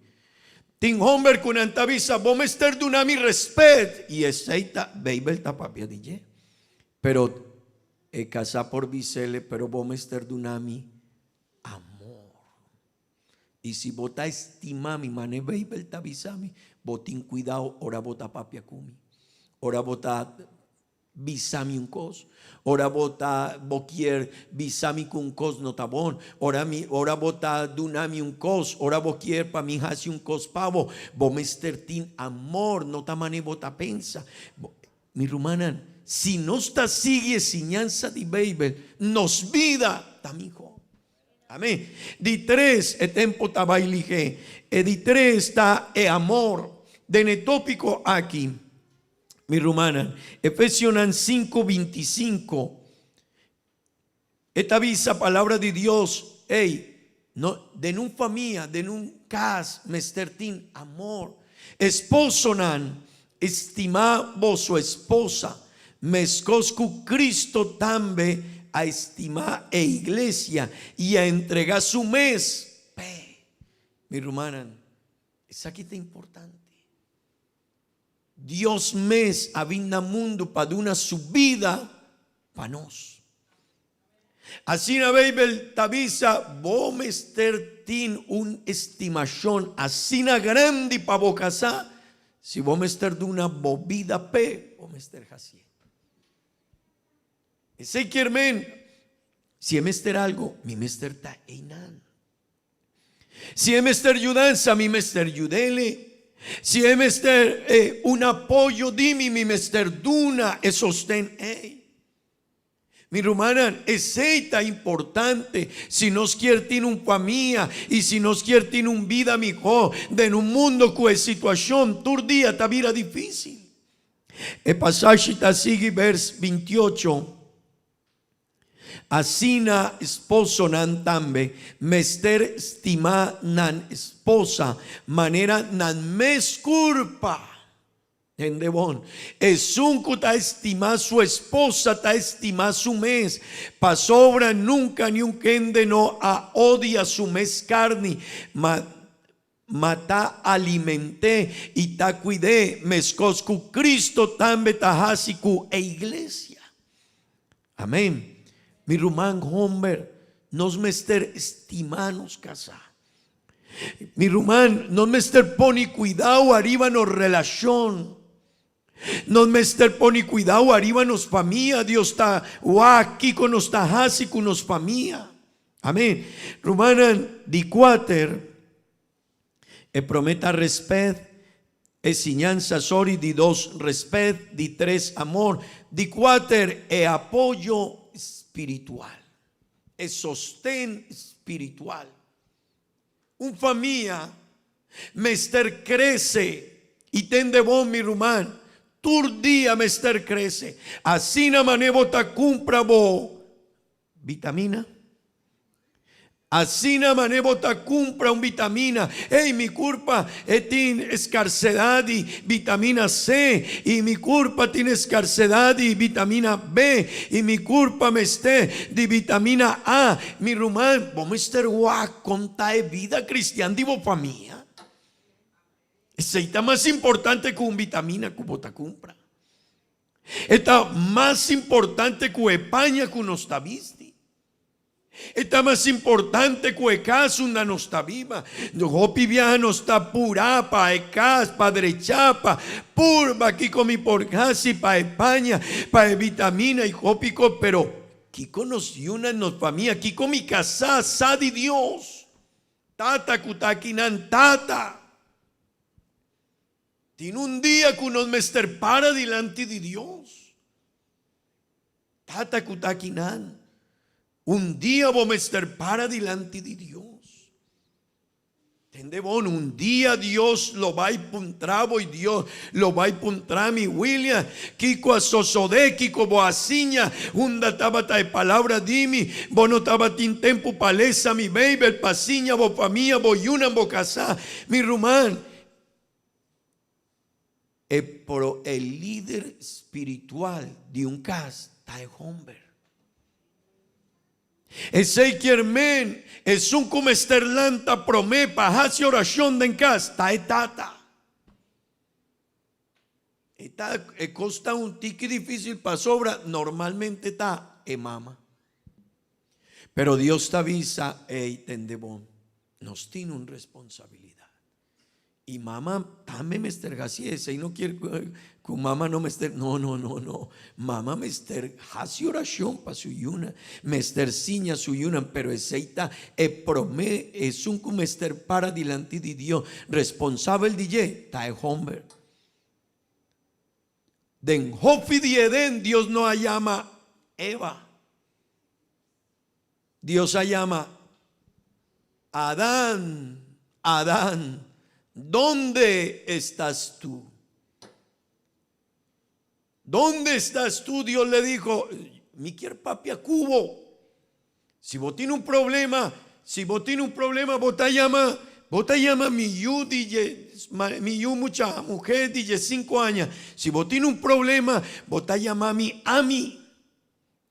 Tin hombre con antavisa, vos mester dunami respet y aceita, baby tapapia DJ. Pero casa por visele, pero vos mester dunami amor. Y si vota estimami, mane baby tavisami, botin cuidado, ora bota papia kumi. Ora bota bisami un cos. Ora bota boquier bisami con cos notabón. Ora bota dunami un cos. Ora boquier pa mi hasi un cos pavo. Bo mester tin amor, notamane bota pensa. Mi rumanan, si no está sigue enseñanza de baby, nos vida tamijo. Amén. Di tres e tempo tabailige. E di tres está e amor. De netópico aquí. Mi rumana, Efesios 5:25. Esta visa palabra de Dios, no, de un familia, de un cas, mestertín, amor. Esposo nan, estima vosso esposa, mescoscu Cristo tambe a estimar e iglesia y a entregar su mes. Mi rumana, es aquí te importante. Dios mes avinda mundo para una subida para nos. Así na Bibel tavisa vos mester tin un estimación así na grande para bocasá. Si vos mester de una bobida vos mester así. Ese quiermen, si mester algo, mi mester ta einan. Si mester yudanza, mi mester yudele. Si es mester un apoyo, dime mi mester duna es sostén. Mi rumana, es importante. Si nos quiere tener un familia y si nos quiere tener un vida mejor, de un mundo con situación, tu día está vida difícil. El pasaje está sigue vers 28. Asina esposo nan tambe, mester estima nan esposa, manera nan mes culpa. Entendebon. Es un que ta estima su esposa, ta estima su mes. Pa sobra nunca ni un kende no a odia su mes carne. Mata alimenté y ta cuidé, mescoscu Cristo tambe tajasicu e iglesia. Amén. Mi rumán hombre, nos mester estimanos casa. Mi rumán, nos mester poni cuidado arriba nos relación. Nos mester poni cuidado arriba nos familia. Dios está aquí con nos tajasi con nos familia. Amén. Rumanan di cuater e prometa respet. Enseñanza sori di dos respet, di tres amor, di cuater e apoyo espiritual, es sostén espiritual. Un familia mester crece y tende bon mi rumán, turdia mester crece. Así na mané bota cumpra bo vitamina. Así na mané bota cumpra un vitamina. Hey, mi culpa tiene escassedad y vitamina C. Y mi culpa tiene escassedad y vitamina B. Y mi culpa me esté de vitamina A. Mi rumán, vos me estar guac conta de vida cristiana divo familia. Está más importante que un vitamina que bota cumpra. Está más importante que España que no está visti. Está más importante que caso una no está viva. Hopi viano está pura pa ecas, pa derechapa, purba aquí con mi porcasi pa España, pa vitamina y hopico, pero aquí conocí una nos familia, aquí con mi casa, sa de Dios. Tata kutakinan tata. Tiene un día que uno me estar para delante de Dios. Tata kutakinan. Un día vos me estar para delante de Dios. Tende bon, un día Dios lo va a encontrar y Dios lo va a encontrar mi William. Kiko asosode, Kiko boaciña. Unda tabata de palabra dimi. Bono tabatin tempo palesa mi baby. El pasiña bo familia bo yuna bo casa. Mi rumán. Pero el líder espiritual de un cas está en hombre. Ese quiermen es un comesterlanta promepa hace oración de en casa está etata. Esta costa un tique difícil para sobra, normalmente está mama. Pero Dios te avisa, hey, tendebón, nos tiene una responsabilidad. Y mamá, dame mester gaciese y no quiere que mamá no mester, no. Mamá mester hace oración para su yuna, mester ciña su yuna, pero eseita promé es un mester para delante de Dios, responsable el DJ, ta hombre. Den hofi de Edén, Dios no llama Eva. Dios llama Adán. ¿Dónde estás tú? ¿Dónde estás tú? Dios le dijo, mi quier papi a cubo. Si vos tienes un problema, vos te llama mi yu, mucha mujer, DJ 5 años. Si vos tienes un problema, vos te llama a mí,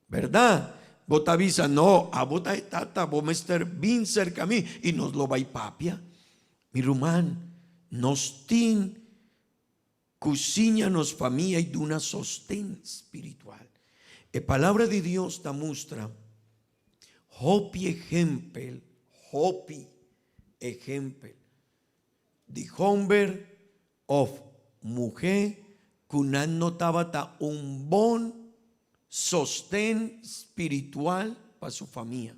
¿verdad? Vos te avisa, no, a vos te tata, vos me estar bien cerca a mí y nos lo va y papia. Mi rumán. Nos tin cocina nos familia y de una sostén espiritual. La palabra de Dios te muestra hopi ejemplo de hombre of mujer que notaba un bon sostén espiritual para su familia.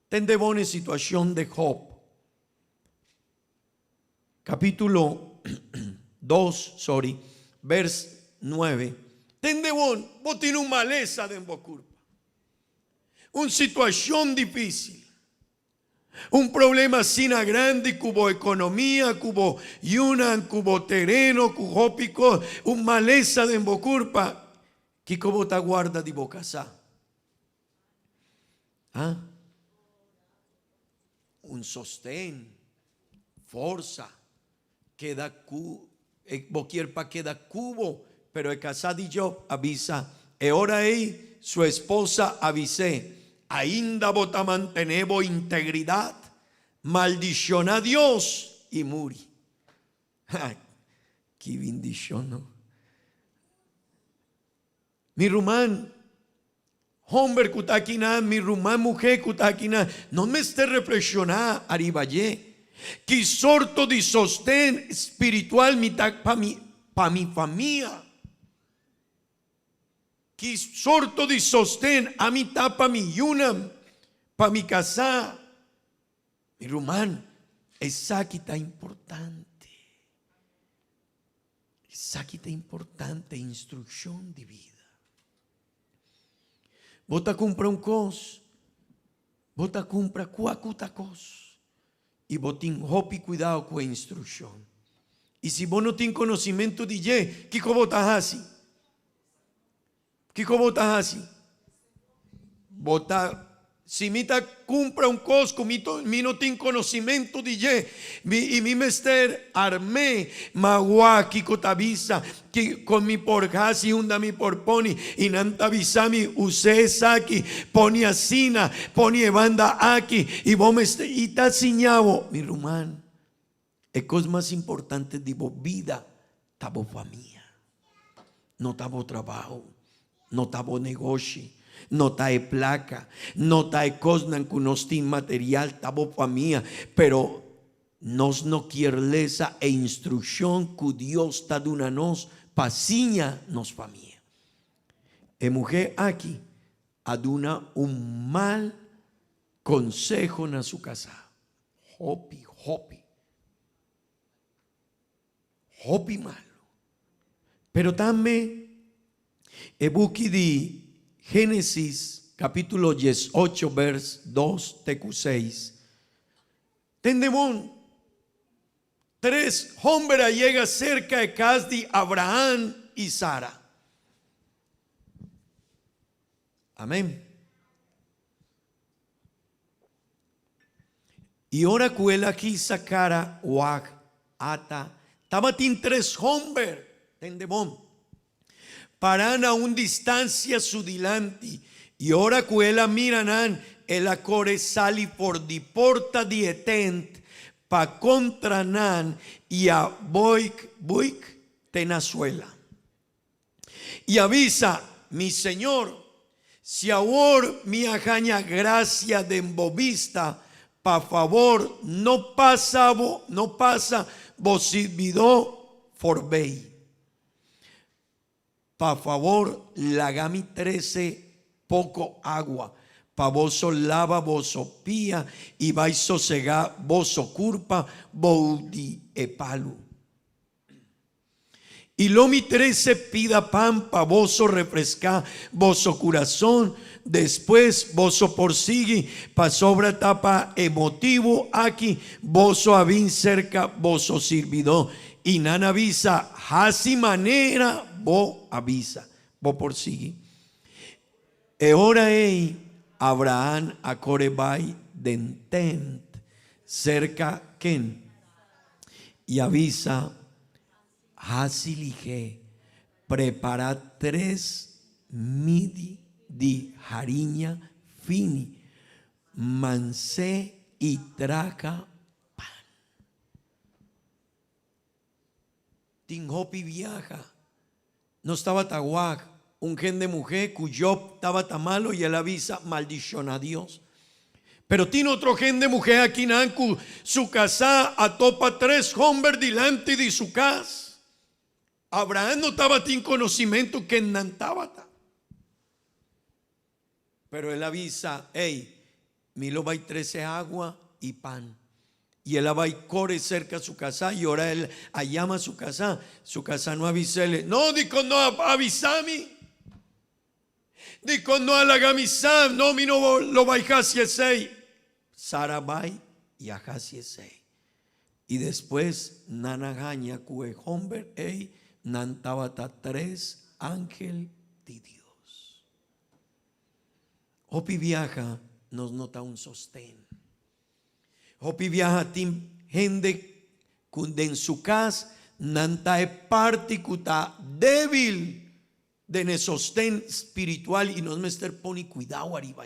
Tende buena situación de Job. Capítulo 2, vers 9. Tende bon, vos tiene una maleza de embocurpa. Una situación difícil. Un problema sina grande, cubo economía, cubo yunan, cubo terreno, cubo pico, un maleza de embocurpa. Que como te guarda de bocasá. ¿Ah? Un sostén, fuerza. Queda boquierpa queda cubo, pero el casado y yo avisa, e ora ahí su esposa avisé, ainda bota mantenebo integridad, maldición a Dios y muri. Qué bendición, ¿no? Mi rumán, hombre kutakiná, mi rumán mujer kutakiná, no me esté reflexionar arribaye. Que sorto de sostén espiritual para mi familia. Que sorto de sostén a mitad para mi yuna, para mi casa. Mi rumán, esa que está importante. Esa que está importante, instrucción de vida. Vota compra un cos, vota compra cuacuta cos. Y botín hopi cuidado con instrucción. Y si vos no tienes conocimiento de ye, ¿qué botas así? ¿Qué botas así? Botar. Si mi ta compra un cosco, mi no tiene conocimiento de ye, y mi mester armé, magua, kiko tabisa, que con mi porjasi, unda mi porponi, y nantabisami, use saki, poni asina, poni banda aquí, y vos me y ta siñavo, mi rumán, es cosa más importante de vos vida, tabo familia, no tabo trabajo, no tabo negocio. No tae placa, no tae cosnan cunostin material, tabo familia, pero nos no quierleza e instrucción que Dios ta duna nos pasiña nos familia. E mujer aquí aduna un mal consejo en su casa. Hopi malo. Pero también e buki di Génesis capítulo 18 vers 2 tecu 6. Tendemón 3 hombres llega cerca de casa de Abraham y Sara. Amén. Y ahora cuela aquí sacara wag ata tabatin 3 hombres tendemón. Paran a un distancia su dilante y ahora cuela miranan el acore sali por di porta di etent pa contranan y a boik tenazuela y avisa mi señor si ahora mi ajaña gracia de embobista pa favor no pasa vos silvidó forbei. Pa favor, lagami 13 poco agua. Pa voso lava, voso pía, y vais sosega, voso curpa, boudi epalu. Y lomi 13 pida pan, pa voso refresca, voso corazón. Después, voso porsigui, pa sobra tapa emotivo aquí, voso avin cerca, voso sirvidó. Y nana avisa, hasi manera, bo avisa, bo por sigue. E ora ei Abraham a Corebai dentent cerca ken y avisa hasi lige prepara 3 midi di hariña fini mansé y traca pan. Tinhopi viaja. No estaba taguag, un gen de mujer cuyo estaba tan malo y él avisa maldición a Dios. Pero tiene otro gen de mujer aquí nanku su casa atopa 3 hombres delante de su casa. Abraham no estaba sin conocimiento que nantabata. Pero él avisa, hey, milo va 13 agua y pan. Y él va y corre cerca a su casa y ahora él llama a su casa no avisele. No, dijo no avisami. Dijo no alagamisam. No, mi no lo va y hasiesei. Sara va y a hasiesei. Y después nanagaña cue hombre ei nantabata 3 ángel de Dios. Hopi viaja nos nota un sostén. Hopi viaja tim gente en su casa nanta es parte cuta débil de ne sostén espiritual y nos mester poni cuidado arriba.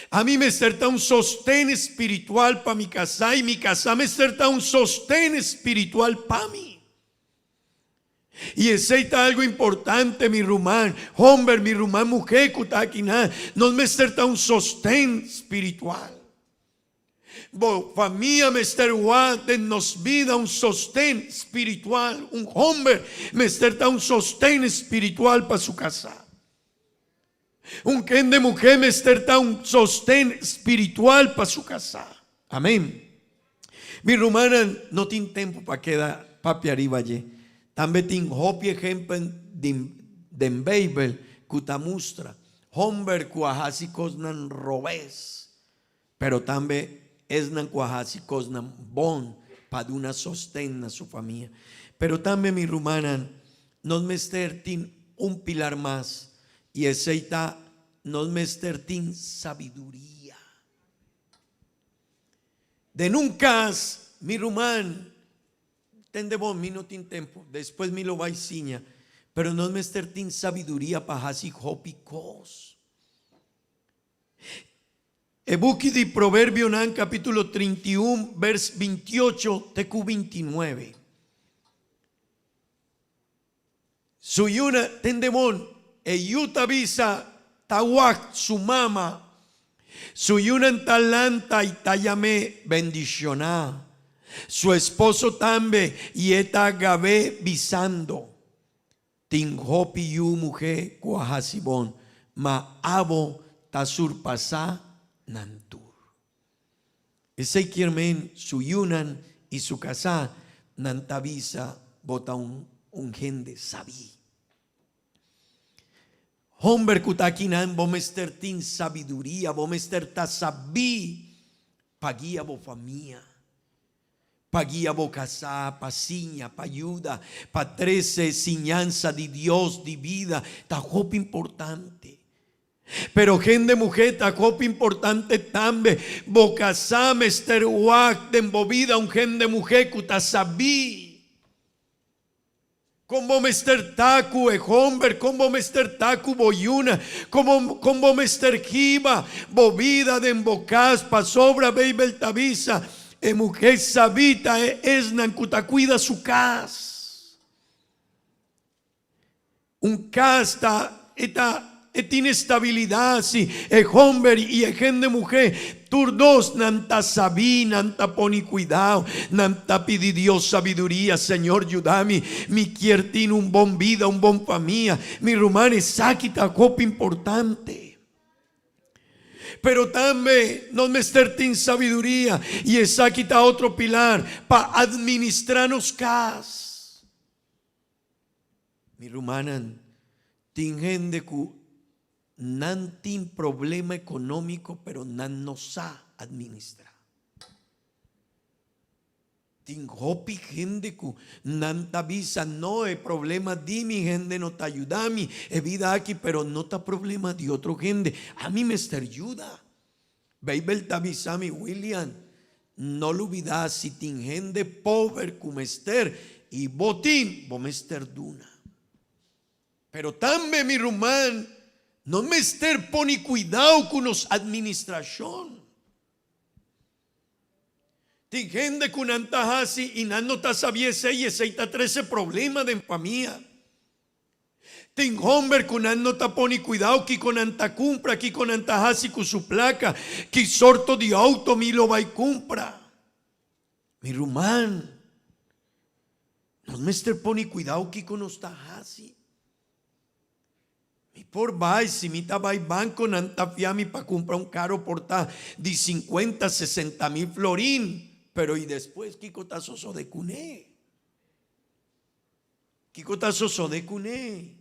A mí me certa un sostén espiritual para mi casa y mi casa me certa un sostén espiritual para mí. Y aceita algo importante, mi rumán, hombre, mi rumán, mujer, kutakiná, nos me certa un sostén espiritual. Familia Mester Waten nos vida un sostén espiritual. Un hombre Mester da un sostén espiritual para su casa. Un ken de mujer Mester da un sostén espiritual para su casa. Amén. Mi rumana no tiene tiempo para quedar papi arriba allí. También tiene hopi ejemplo de Bible kutamustra. Hombre kuahasi kosnan robes. Pero también esnan kuahasi kosnan bon paduna sostenna su familia. Pero también mi rumanan, nos mestertin un pilar más, y aceita nos mestertin sabiduría. De nunca, mi rumán, tendemos mi no tin tempo, después mi lo vaiciña, pero nos mestertin sabiduría pajasi hopicos. Ebuki di Proverbio nan capítulo 31, vers 28, TQ 29. Suyuna tendemon, eyuta visa, tawak su mama, suyuna en talanta y tayame bendicioná. Su esposo tambe y eta gabe visando. Tinjopi yu mujer cuajasibón, ma abo ta surpasá nantur. Ese quiermen suyunan y su casa nantavisa bota un gente sabí. Hombre kutakinan bomestertin sabiduría, bomesterta sabí, paguía bo familia. Paguía bocasá, pasiña, pa ayuda, pa 13 enseñanza de Dios, de vida, ta hope importante. Pero gente mujer, ta hope importante también, bocasá, mester wak, de embovida, un gente mujer, kuta sabí. Como mester taku ejomber, como mester taku boyuna, como mester jiba, bovida de embocas, pa sobra beibel tabisa. Mujer sabita esnan kutacuida su casa. Un casta eta inestabilidad si hombre y gente mujer turdos nanta sabí nanta poni cuidado nanta pidi Dios sabiduría. Señor ayúdame mi quiertin un bon vida un bon familia mi rumane saquita copa importante. Pero también nos mestertin sabiduría y esa quita otro pilar para administrarnos cas. Mi rumanan tingen de ku nan tin problema económico pero nan no sa administra. Tin hopi gente ku nan tabisa no es problema di mi gente no te ayuda a mí es vida aquí pero no está problema de otro gente a mí me ester ayuda. Baibel tabisa mi William no lo olvidas si tin gente pobre como ester y botín bo mester duna. Pero también mi rumán no me ester poni cuidado con los administración. Tin gente con antajasi y no ta sabiese y aceita 13 problemas de familia. Tin hombre con no ta poni cuidado que con anta cumpra, que con antajasi con su placa, que sorto de auto mi lo va y cumpra. Mi rumán, no me ester poni cuidado que con los tajasi. Mi por vai, si mi tabay banco nanta fiami pa comprar un carro porta de 50, 60 mil florín. Pero y después, Kiko tazoso de cuné. Kiko tazoso de cuné.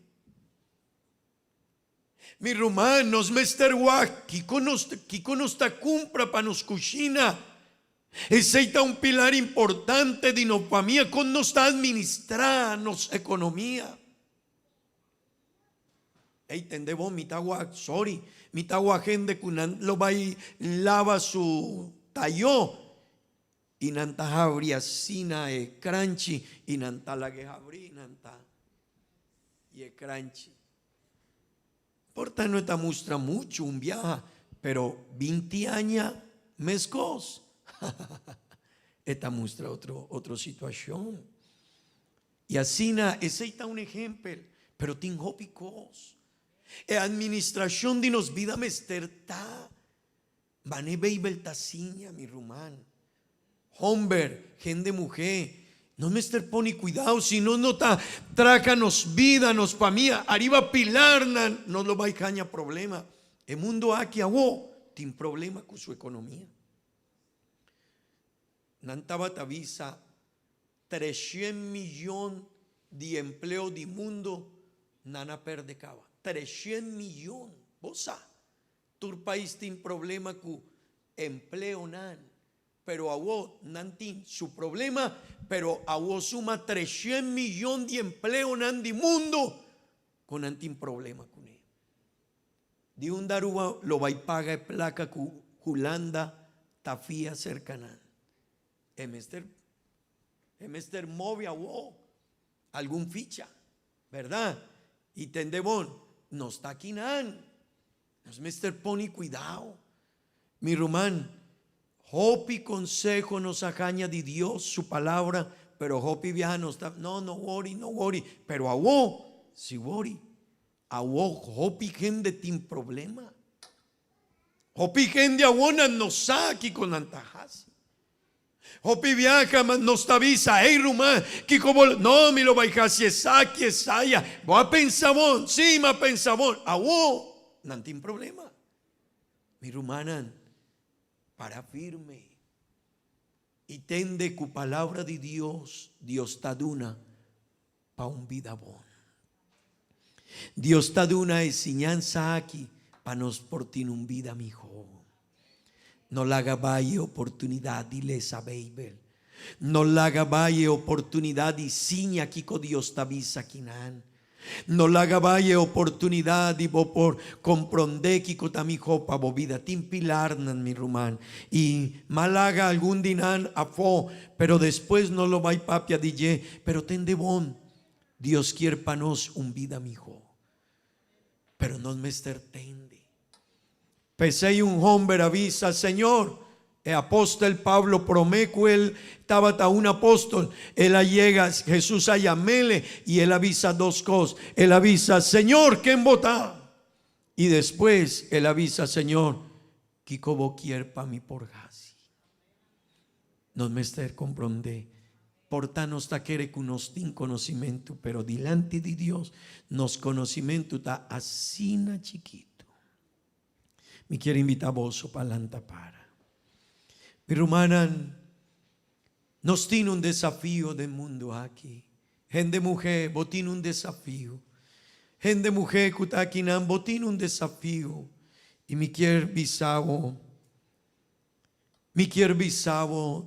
Mi romanos, Mr. Wak, Kiko nos ta compra pa nos cucina. Ese un pilar importante de no familia con nos ta administrar nos economía. Ey, tendebo mi tagua, sorry, mi tagua gente kunan lo va y lava su talló. Y nanta habría sina e crunchy y nanta la que habrí nanta y e crunchy. Porta no esta muestra mucho un viaje, pero 20 años mescos. Esta muestra otra situación. Y así ese está un ejemplo, pero tengo picos. La administración de nos vida mesterta. Vané beibel taciña mi rumán. Hombre, gente mujer, no me ester poni cuidado, si no ta traca nos vida, nos familia, arriba pilar, no lo va a caña problema. El mundo aquí agua, tiene problema con su economía. Nantaba tavisa 300 millones de empleo del mundo, nana perde cava. 300 millones, vos tu país tiene problema con empleo nan. pero a vos nantin su problema, pero a vos suma 300 millones de empleo nandi mundo con nantin problema con él. De un daruba lo va y paga placa culanda tafía cercana. Emester move a vos algún ficha, ¿verdad? Y tendebón, no está aquí nan. Nos mester pone cuidado. Mi román, Hopi consejo nos ajaña de Dios, su palabra, pero Hopi viaja no está, no worry, pero a vos, si worry, a vos, Hopi gente tiene problema. Hopi gente a vos no sabe con antajas. Hopi viaja, mas no está visa, hey rumán, que como, no, mi lo baijasi, esaya, voy a pensar vos, sí, ma pensar vos, a vos, no tiene problema. Mi rumanan, para firme y tende cu palabra de Dios, Dios ta duna pa un vida bon. Dios ta duna enseñanza aquí pa nos portin un vida mijo. No la haga valle oportunidad y les abeibel. No la haga valle oportunidad y siña aquí con Dios ta visa quinan. No la haga valle oportunidad y vos por comprender que con mi jopa vida tin pilar nan mi rumán y malaga algún dinan afo, pero después no lo va y papia dije, pero tende bon, Dios quiere pa nos un vida mijo, pero no me tende. Pese un hombre avisa, Señor, el apóstol Pablo promeco él estaba ta un apóstol, él llega Jesús a llamarle y él avisa dos cosas. Él avisa, Señor, ¿quién vota? Y después él avisa, Señor, ¿qué como quiere pa mi porgasi? Nos me está comprende. Porta nos ta quiere que nos tin conocimiento, pero delante de Dios nos conocimiento ta asina chiquito. Me quiere invitar a vos para lanta para. Mi rumanan, nos tiene un desafío del mundo aquí. Gente mujer, vos tiene un desafío. Gente mujer, kutakinan, vos tiene un desafío. Y mi quiere bisavo,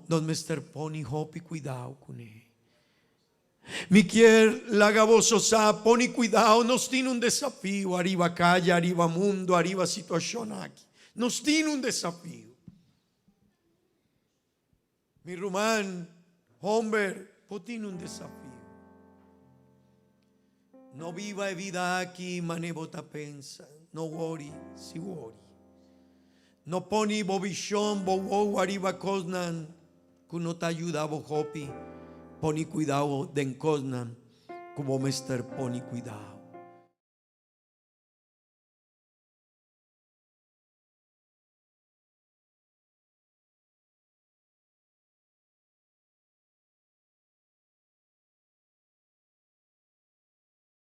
donde Mr. Pony Hopi, cuidado con él. Mi quiere lagabososa, pone cuidado, nos tiene un desafío. Arriba calle, arriba mundo, arriba situación aquí. Nos tiene un desafío. Mi rumán, hombre, vos tiene un desafío. No viva vida aquí, manebota pensa. No worry, si worry. No poni bobichón, bobo, arriba cosnan, que no te ayuda, bojopi. Poni cuidado, den cosnan, como Mr. poni cuidado.